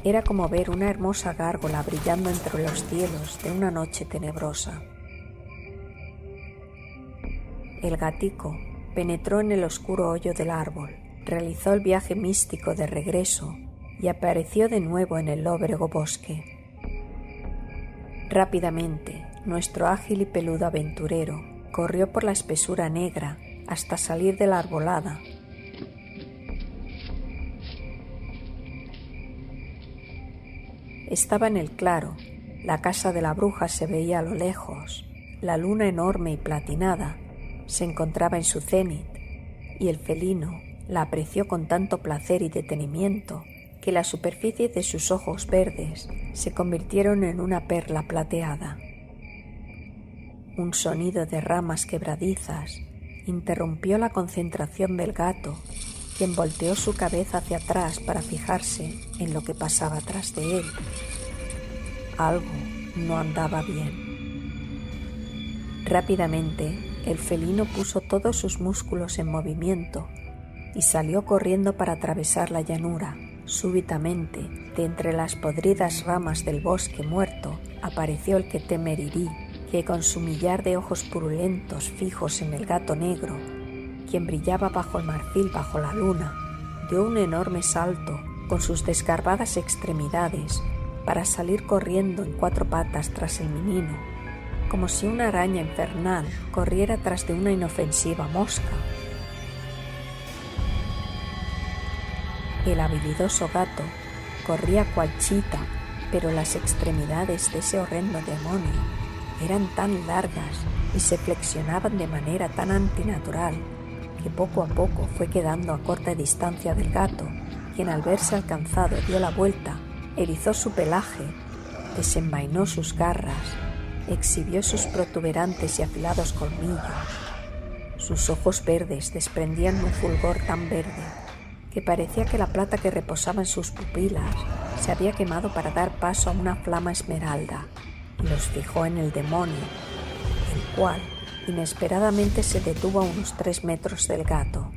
Era como ver una hermosa gárgola brillando entre los cielos de una noche tenebrosa. El gatico penetró en el oscuro hoyo del árbol, realizó el viaje místico de regreso y apareció de nuevo en el lóbrego bosque. Rápidamente, nuestro ágil y peludo aventurero corrió por la espesura negra hasta salir de la arbolada. Estaba en el claro, la casa de la bruja se veía a lo lejos, la luna enorme y platinada se encontraba en su cénit y el felino la apreció con tanto placer y detenimiento que la superficie de sus ojos verdes se convirtieron en una perla plateada. Un sonido de ramas quebradizas interrumpió la concentración del gato, quien volteó su cabeza hacia atrás para fijarse en lo que pasaba tras de él. Algo no andaba bien. Rápidamente, el felino puso todos sus músculos en movimiento y salió corriendo para atravesar la llanura. Súbitamente, de entre las podridas ramas del bosque muerto, apareció el que Temerirí, que con su millar de ojos purulentos fijos en el gato negro, quien brillaba bajo el marfil bajo la luna, dio un enorme salto con sus desgarbadas extremidades para salir corriendo en 4 patas tras el menino, como si una araña infernal corriera tras de una inofensiva mosca. El habilidoso gato corría cual chita, pero las extremidades de ese horrendo demonio eran tan largas y se flexionaban de manera tan antinatural que poco a poco fue quedando a corta distancia del gato, quien al verse alcanzado dio la vuelta, erizó su pelaje, desenvainó sus garras, exhibió sus protuberantes y afilados colmillos. Sus ojos verdes desprendían un fulgor tan verde que parecía que la plata que reposaba en sus pupilas se había quemado para dar paso a una flama esmeralda, y los fijó en el demonio, el cual inesperadamente se detuvo a unos 3 metros del gato.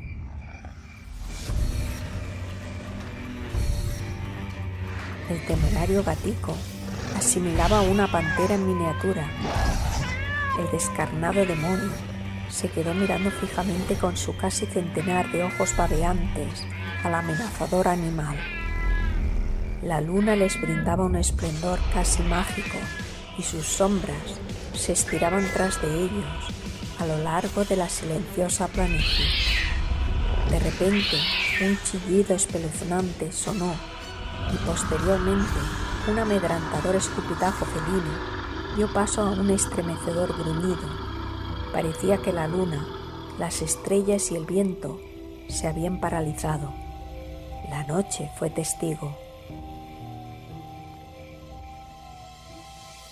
El temerario gatico asimilaba a una pantera en miniatura. El descarnado demonio se quedó mirando fijamente con su casi centenar de ojos babeantes al amenazador animal. La luna les brindaba un esplendor casi mágico y sus sombras se estiraban tras de ellos a lo largo de la silenciosa planicie. De repente, un chillido espeluznante sonó y posteriormente un amedrentador escupitajo felino dio paso a un estremecedor gruñido. Parecía que la luna Las estrellas y el viento se habían paralizado. La noche fue testigo.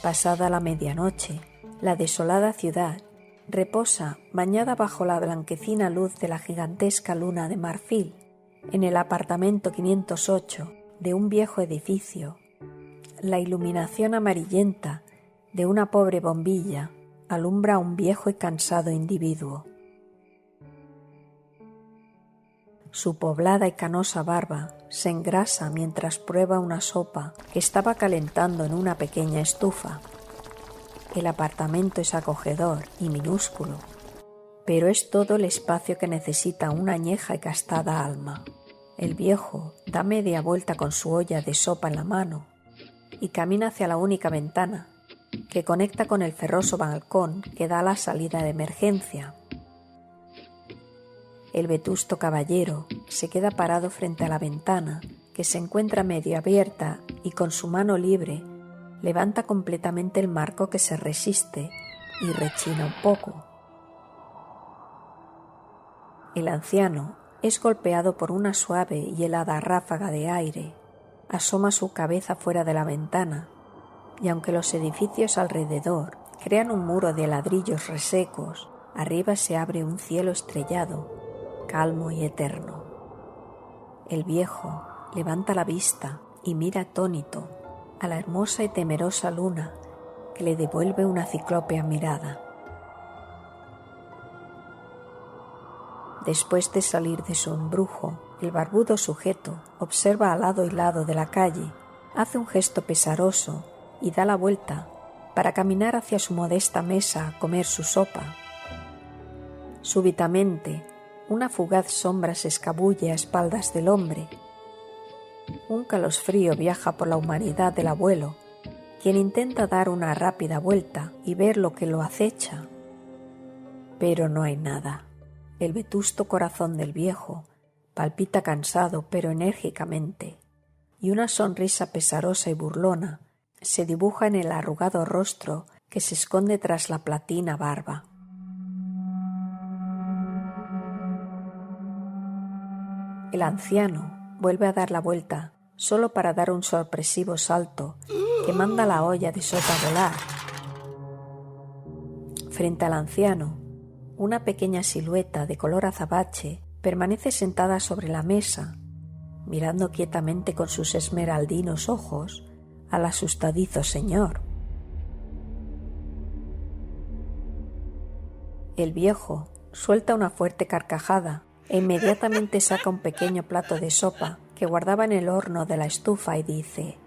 Pasada la medianoche, la desolada ciudad reposa bañada bajo la blanquecina luz de la gigantesca luna de marfil. En el apartamento 508 de un viejo edificio, la iluminación amarillenta de una pobre bombilla alumbra a un viejo y cansado individuo. Su poblada y canosa barba se engrasa mientras prueba una sopa que estaba calentando en una pequeña estufa. El apartamento es acogedor y minúsculo, pero es todo el espacio que necesita una añeja y gastada alma. El viejo da media vuelta con su olla de sopa en la mano y camina hacia la única ventana que conecta con el ferroso balcón que da a la salida de emergencia. El vetusto caballero se queda parado frente a la ventana, que se encuentra medio abierta, y con su mano libre levanta completamente el marco que se resiste y rechina un poco. El anciano es golpeado por una suave y helada ráfaga de aire. Asoma su cabeza fuera de la ventana, y aunque los edificios alrededor crean un muro de ladrillos resecos, arriba se abre un cielo estrellado, calmo y eterno. El viejo levanta la vista y mira atónito a la hermosa y temerosa luna que le devuelve una ciclópea mirada. Después de salir de su embrujo, el barbudo sujeto observa al lado y lado de la calle, hace un gesto pesaroso y da la vuelta para caminar hacia su modesta mesa a comer su sopa. Súbitamente, una fugaz sombra se escabulle a espaldas del hombre. Un calosfrío viaja por la humanidad del abuelo, quien intenta dar una rápida vuelta y ver lo que lo acecha. Pero no hay nada. El vetusto corazón del viejo palpita cansado pero enérgicamente, y una sonrisa pesarosa y burlona se dibuja en el arrugado rostro que se esconde tras la platina barba. El anciano vuelve a dar la vuelta solo para dar un sorpresivo salto que manda la olla de sopa a volar. Frente al anciano, una pequeña silueta de color azabache permanece sentada sobre la mesa, mirando quietamente con sus esmeraldinos ojos al asustadizo señor. El viejo suelta una fuerte carcajada e inmediatamente saca un pequeño plato de sopa que guardaba en el horno de la estufa y dice: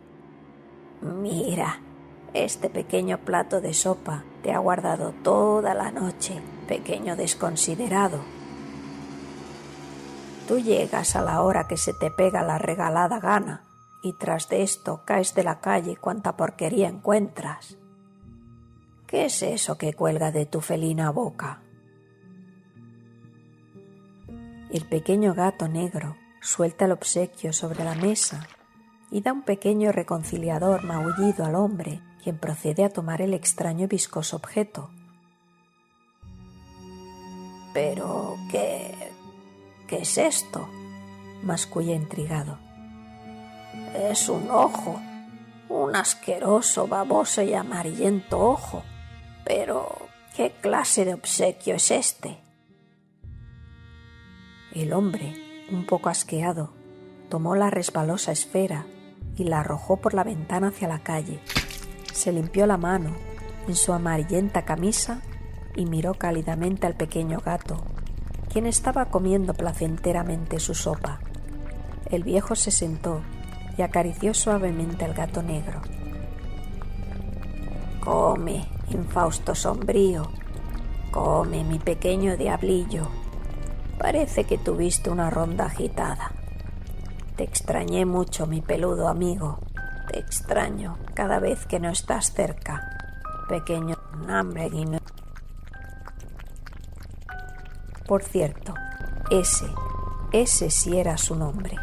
«Mira, este pequeño plato de sopa te ha guardado toda la noche, pequeño desconsiderado. Tú llegas a la hora que se te pega la regalada gana y tras de esto caes de la calle cuanta porquería encuentras. ¿Qué es eso que cuelga de tu felina boca?» El pequeño gato negro suelta el obsequio sobre la mesa y da un pequeño reconciliador maullido al hombre, quien procede a tomar el extraño y viscoso objeto. «¿Pero qué es esto?», masculla intrigado. «Es un ojo, un asqueroso, baboso y amarillento ojo. Pero, ¿qué clase de obsequio es este?». El hombre, un poco asqueado, tomó la resbalosa esfera y la arrojó por la ventana hacia la calle. Se limpió la mano en su amarillenta camisa y miró cálidamente al pequeño gato, quien estaba comiendo placenteramente su sopa. El viejo se sentó y acarició suavemente al gato negro. «Come, infausto sombrío, come, mi pequeño diablillo. Parece que tuviste una ronda agitada. Te extrañé mucho, mi peludo amigo. Te extraño cada vez que no estás cerca, pequeño hambre». Por cierto, ese sí era su nombre.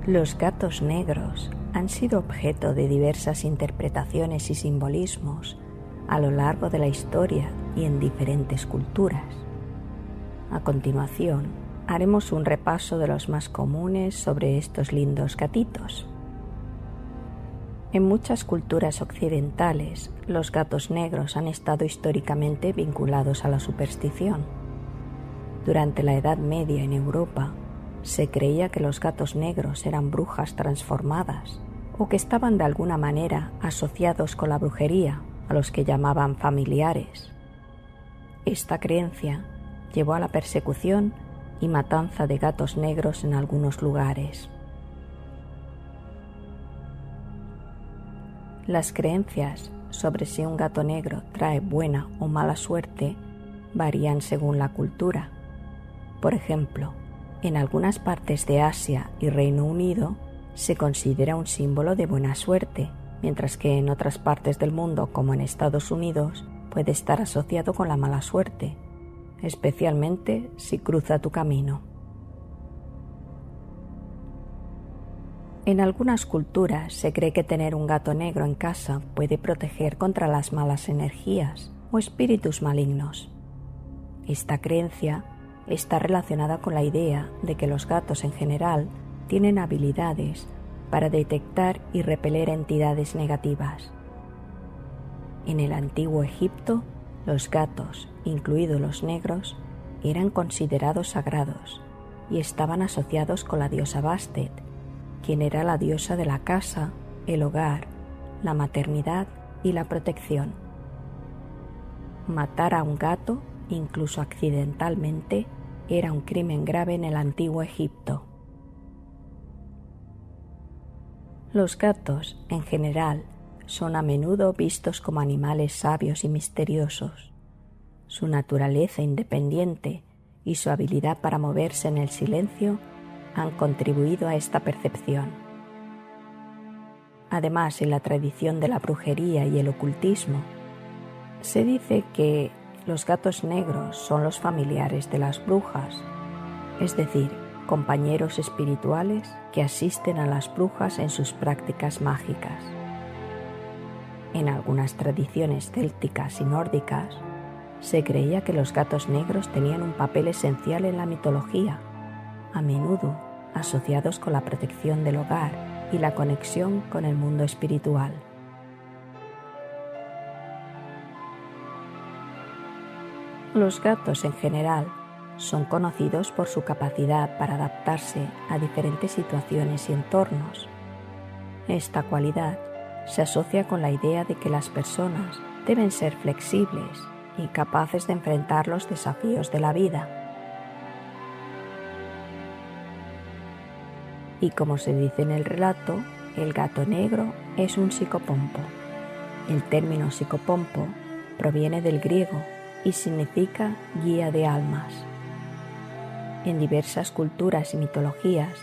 Los gatos negros han sido objeto de diversas interpretaciones y simbolismos a lo largo de la historia y en diferentes culturas. A continuación, haremos un repaso de los más comunes sobre estos lindos gatitos. En muchas culturas occidentales, los gatos negros han estado históricamente vinculados a la superstición. Durante la Edad Media en Europa, se creía que los gatos negros eran brujas transformadas o que estaban de alguna manera asociados con la brujería, a los que llamaban familiares. Esta creencia llevó a la persecución y matanza de gatos negros en algunos lugares. Las creencias sobre si un gato negro trae buena o mala suerte varían según la cultura. Por ejemplo, en algunas partes de Asia y Reino Unido se considera un símbolo de buena suerte, mientras que en otras partes del mundo, como en Estados Unidos, puede estar asociado con la mala suerte, especialmente si cruza tu camino. En algunas culturas se cree que tener un gato negro en casa puede proteger contra las malas energías o espíritus malignos. Esta creencia está relacionada con la idea de que los gatos en general tienen habilidades para detectar y repeler entidades negativas. En el antiguo Egipto, los gatos, incluidos los negros, eran considerados sagrados y estaban asociados con la diosa Bastet, quien era la diosa de la casa, el hogar, la maternidad y la protección. Matar a un gato, incluso accidentalmente, era un crimen grave en el antiguo Egipto. Los gatos, en general, son a menudo vistos como animales sabios y misteriosos. Su naturaleza independiente y su habilidad para moverse en el silencio han contribuido a esta percepción. Además, en la tradición de la brujería y el ocultismo, se dice que los gatos negros son los familiares de las brujas, es decir, compañeros espirituales que asisten a las brujas en sus prácticas mágicas. En algunas tradiciones célticas y nórdicas, se creía que los gatos negros tenían un papel esencial en la mitología, a menudo asociados con la protección del hogar y la conexión con el mundo espiritual. Los gatos en general son conocidos por su capacidad para adaptarse a diferentes situaciones y entornos. Esta cualidad se asocia con la idea de que las personas deben ser flexibles y capaces de enfrentar los desafíos de la vida. Y como se dice en el relato, el gato negro es un psicopompo. El término psicopompo proviene del griego y significa guía de almas. En diversas culturas y mitologías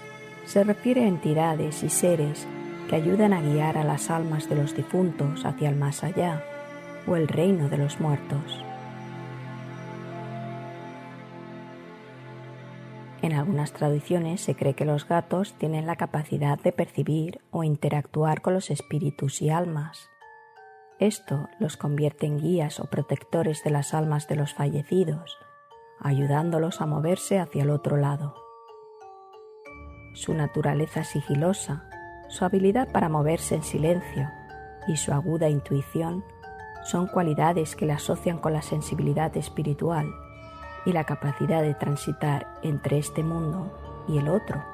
se refiere a entidades y seres que ayudan a guiar a las almas de los difuntos hacia el más allá o el reino de los muertos. En algunas tradiciones se cree que los gatos tienen la capacidad de percibir o interactuar con los espíritus y almas. Esto los convierte en guías o protectores de las almas de los fallecidos, ayudándolos a moverse hacia el otro lado. su naturaleza sigilosa, su habilidad para moverse en silencio y su aguda intuición son cualidades que le asocian con la sensibilidad espiritual y la capacidad de transitar entre este mundo y el otro.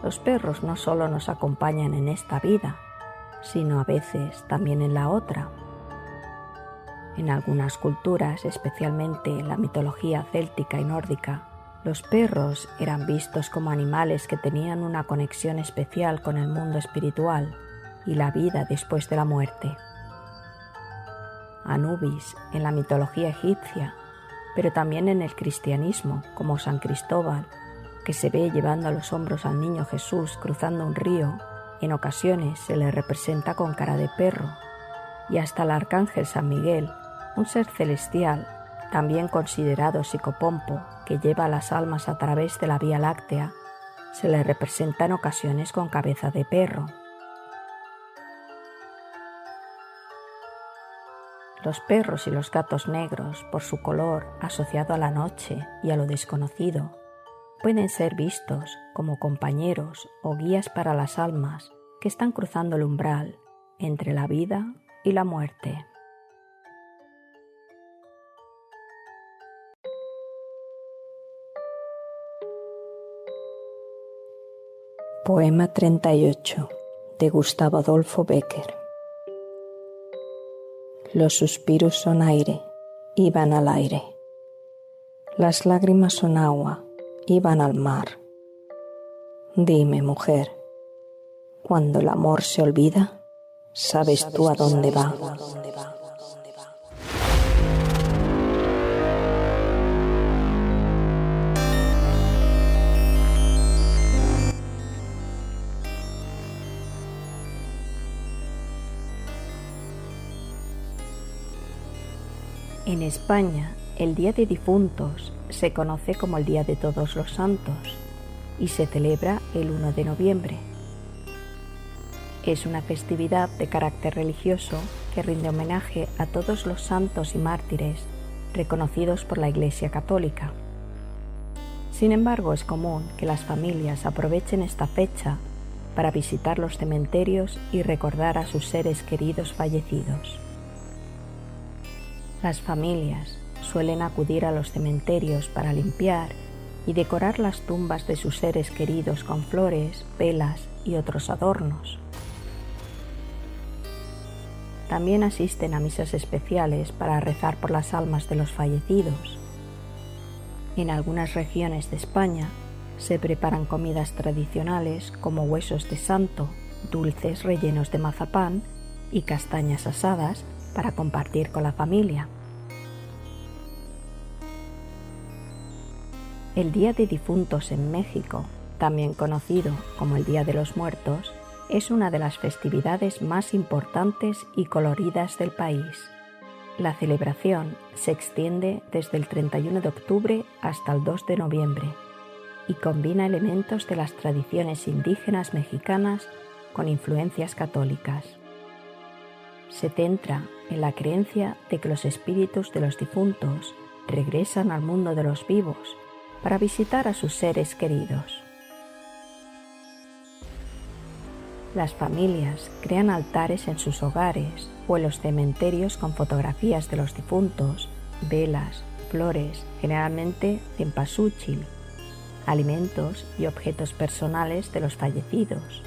Los perros no solo nos acompañan en esta vida, sino a veces también en la otra. En algunas culturas, especialmente en la mitología céltica y nórdica, los perros eran vistos como animales que tenían una conexión especial con el mundo espiritual y la vida después de la muerte. Anubis en la mitología egipcia, pero también en el cristianismo, como San Cristóbal, que se ve llevando a los hombros al niño Jesús cruzando un río, en ocasiones se le representa con cara de perro, y hasta el arcángel San Miguel, un ser celestial, también considerado psicopompo, que lleva las almas a través de la Vía Láctea, se le representa en ocasiones con cabeza de perro. Los perros y los gatos negros, por su color asociado a la noche y a lo desconocido, pueden ser vistos como compañeros o guías para las almas que están cruzando el umbral entre la vida y la muerte. Poema 38 de Gustavo Adolfo Bécquer. Los suspiros son aire y van al aire. Las lágrimas son agua y van al mar. Dime, mujer, cuando el amor se olvida, ¿sabes tú a dónde va? En España, el Día de Difuntos se conoce como el Día de Todos los Santos y se celebra el 1 de noviembre. Es una festividad de carácter religioso que rinde homenaje a todos los santos y mártires reconocidos por la Iglesia Católica. Sin embargo, es común que las familias aprovechen esta fecha para visitar los cementerios y recordar a sus seres queridos fallecidos. Las familias suelen acudir a los cementerios para limpiar y decorar las tumbas de sus seres queridos con flores, velas y otros adornos. También asisten a misas especiales para rezar por las almas de los fallecidos. En algunas regiones de España se preparan comidas tradicionales como huesos de santo, dulces rellenos de mazapán y castañas asadas para compartir con la familia. El Día de Difuntos en México, también conocido como el Día de los Muertos, es una de las festividades más importantes y coloridas del país. La celebración se extiende desde el 31 de octubre hasta el 2 de noviembre y combina elementos de las tradiciones indígenas mexicanas con influencias católicas. Se centra en la creencia de que los espíritus de los difuntos regresan al mundo de los vivos para visitar a sus seres queridos. Las familias crean altares en sus hogares o en los cementerios con fotografías de los difuntos, velas, flores, generalmente cempasúchil, alimentos y objetos personales de los fallecidos.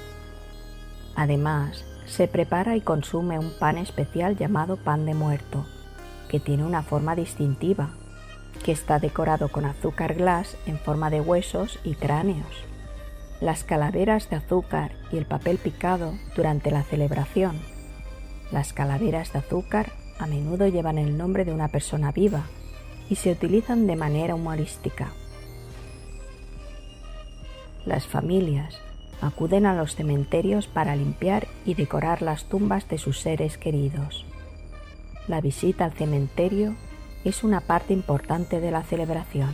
Además, se prepara y consume un pan especial llamado pan de muerto, que tiene una forma distintiva, que está decorado con azúcar glass en forma de huesos y cráneos. Las calaveras de azúcar y el papel picado durante la celebración. Las calaveras de azúcar a menudo llevan el nombre de una persona viva y se utilizan de manera humorística. Las familias acuden a los cementerios para limpiar y decorar las tumbas de sus seres queridos. La visita al cementerio es una parte importante de la celebración.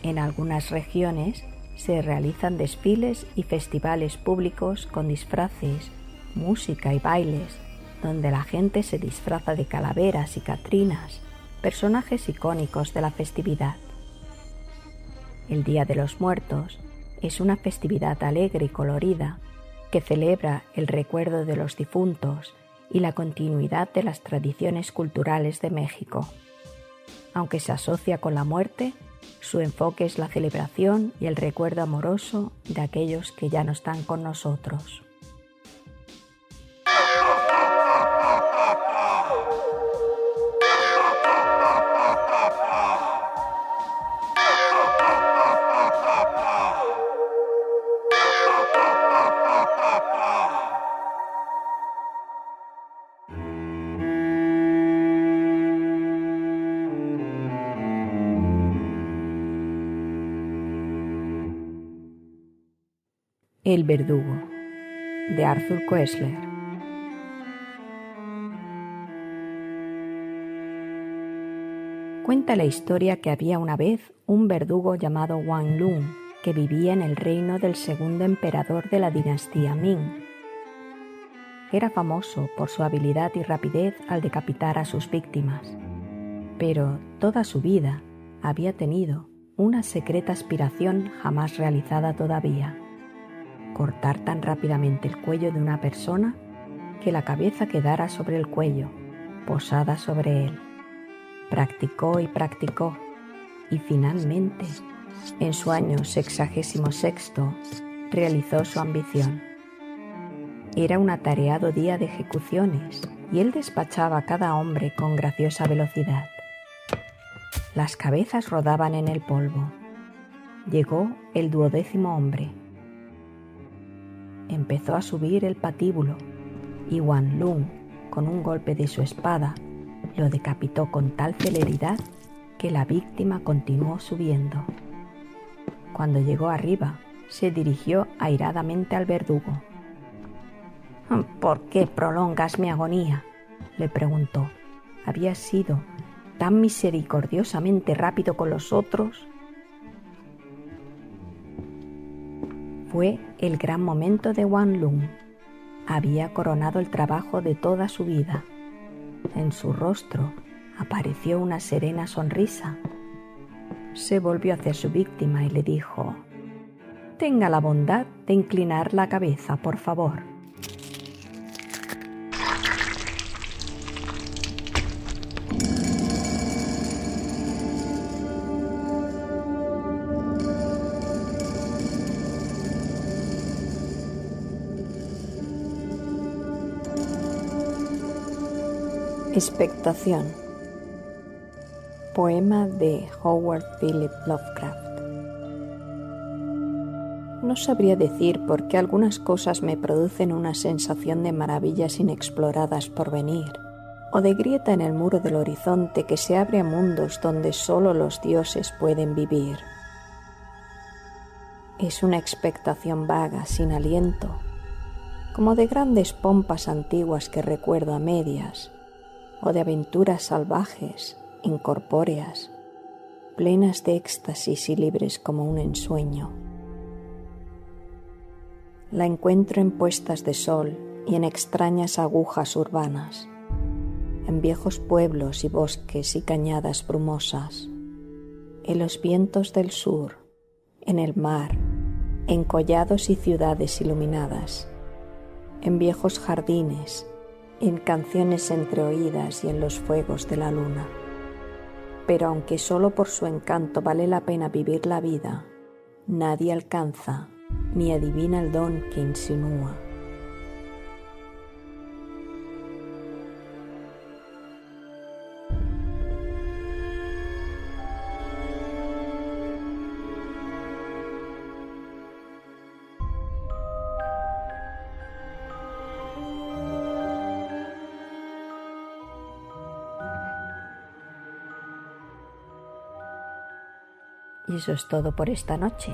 En algunas regiones se realizan desfiles y festivales públicos con disfraces, música y bailes, donde la gente se disfraza de calaveras y catrinas, personajes icónicos de la festividad. El Día de los Muertos es una festividad alegre y colorida que celebra el recuerdo de los difuntos y la continuidad de las tradiciones culturales de México. Aunque se asocia con la muerte, su enfoque es la celebración y el recuerdo amoroso de aquellos que ya no están con nosotros. El verdugo, de Arthur Koestler. Cuenta la historia que había una vez un verdugo llamado Wang Lun que vivía en el reino del segundo emperador de la dinastía Ming. Era famoso por su habilidad y rapidez al decapitar a sus víctimas, pero toda su vida había tenido una secreta aspiración jamás realizada todavía: cortar tan rápidamente el cuello de una persona que la cabeza quedara sobre el cuello, posada sobre él. Practicó y practicó, y finalmente, en su año 66, realizó su ambición. Era un atareado día de ejecuciones, y él despachaba a cada hombre con graciosa velocidad. Las cabezas rodaban en el polvo. Llegó el 12º hombre. Empezó a subir el patíbulo y Wang Lun, con un golpe de su espada, lo decapitó con tal celeridad que la víctima continuó subiendo. Cuando llegó arriba, se dirigió airadamente al verdugo. «¿Por qué prolongas mi agonía?», le preguntó. «¿Habías sido tan misericordiosamente rápido con los otros?». Fue el gran momento de Wang Lun. Había coronado el trabajo de toda su vida. En su rostro apareció una serena sonrisa. Se volvió hacia su víctima y le dijo: «Tenga la bondad de inclinar la cabeza, por favor». Expectación. Poema de Howard Philip Lovecraft. No sabría decir por qué algunas cosas me producen una sensación de maravillas inexploradas por venir, o de grieta en el muro del horizonte que se abre a mundos donde solo los dioses pueden vivir. Es una expectación vaga, sin aliento, como de grandes pompas antiguas que recuerdo a medias, o de aventuras salvajes, incorpóreas, plenas de éxtasis y libres como un ensueño. La encuentro en puestas de sol y en extrañas agujas urbanas, en viejos pueblos y bosques y cañadas brumosas, en los vientos del sur, en el mar, en collados y ciudades iluminadas, en viejos jardines, en canciones entreoídas y en los fuegos de la luna. Pero aunque solo por su encanto vale la pena vivir la vida, nadie alcanza ni adivina el don que insinúa. Y eso es todo por esta noche.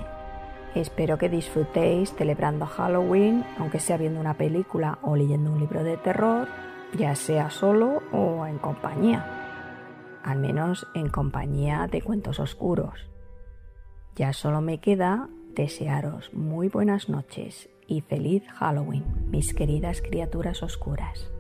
Espero que disfrutéis celebrando Halloween, aunque sea viendo una película o leyendo un libro de terror, ya sea solo o en compañía. Al menos en compañía de cuentos oscuros. Ya solo me queda desearos muy buenas noches y feliz Halloween, mis queridas criaturas oscuras.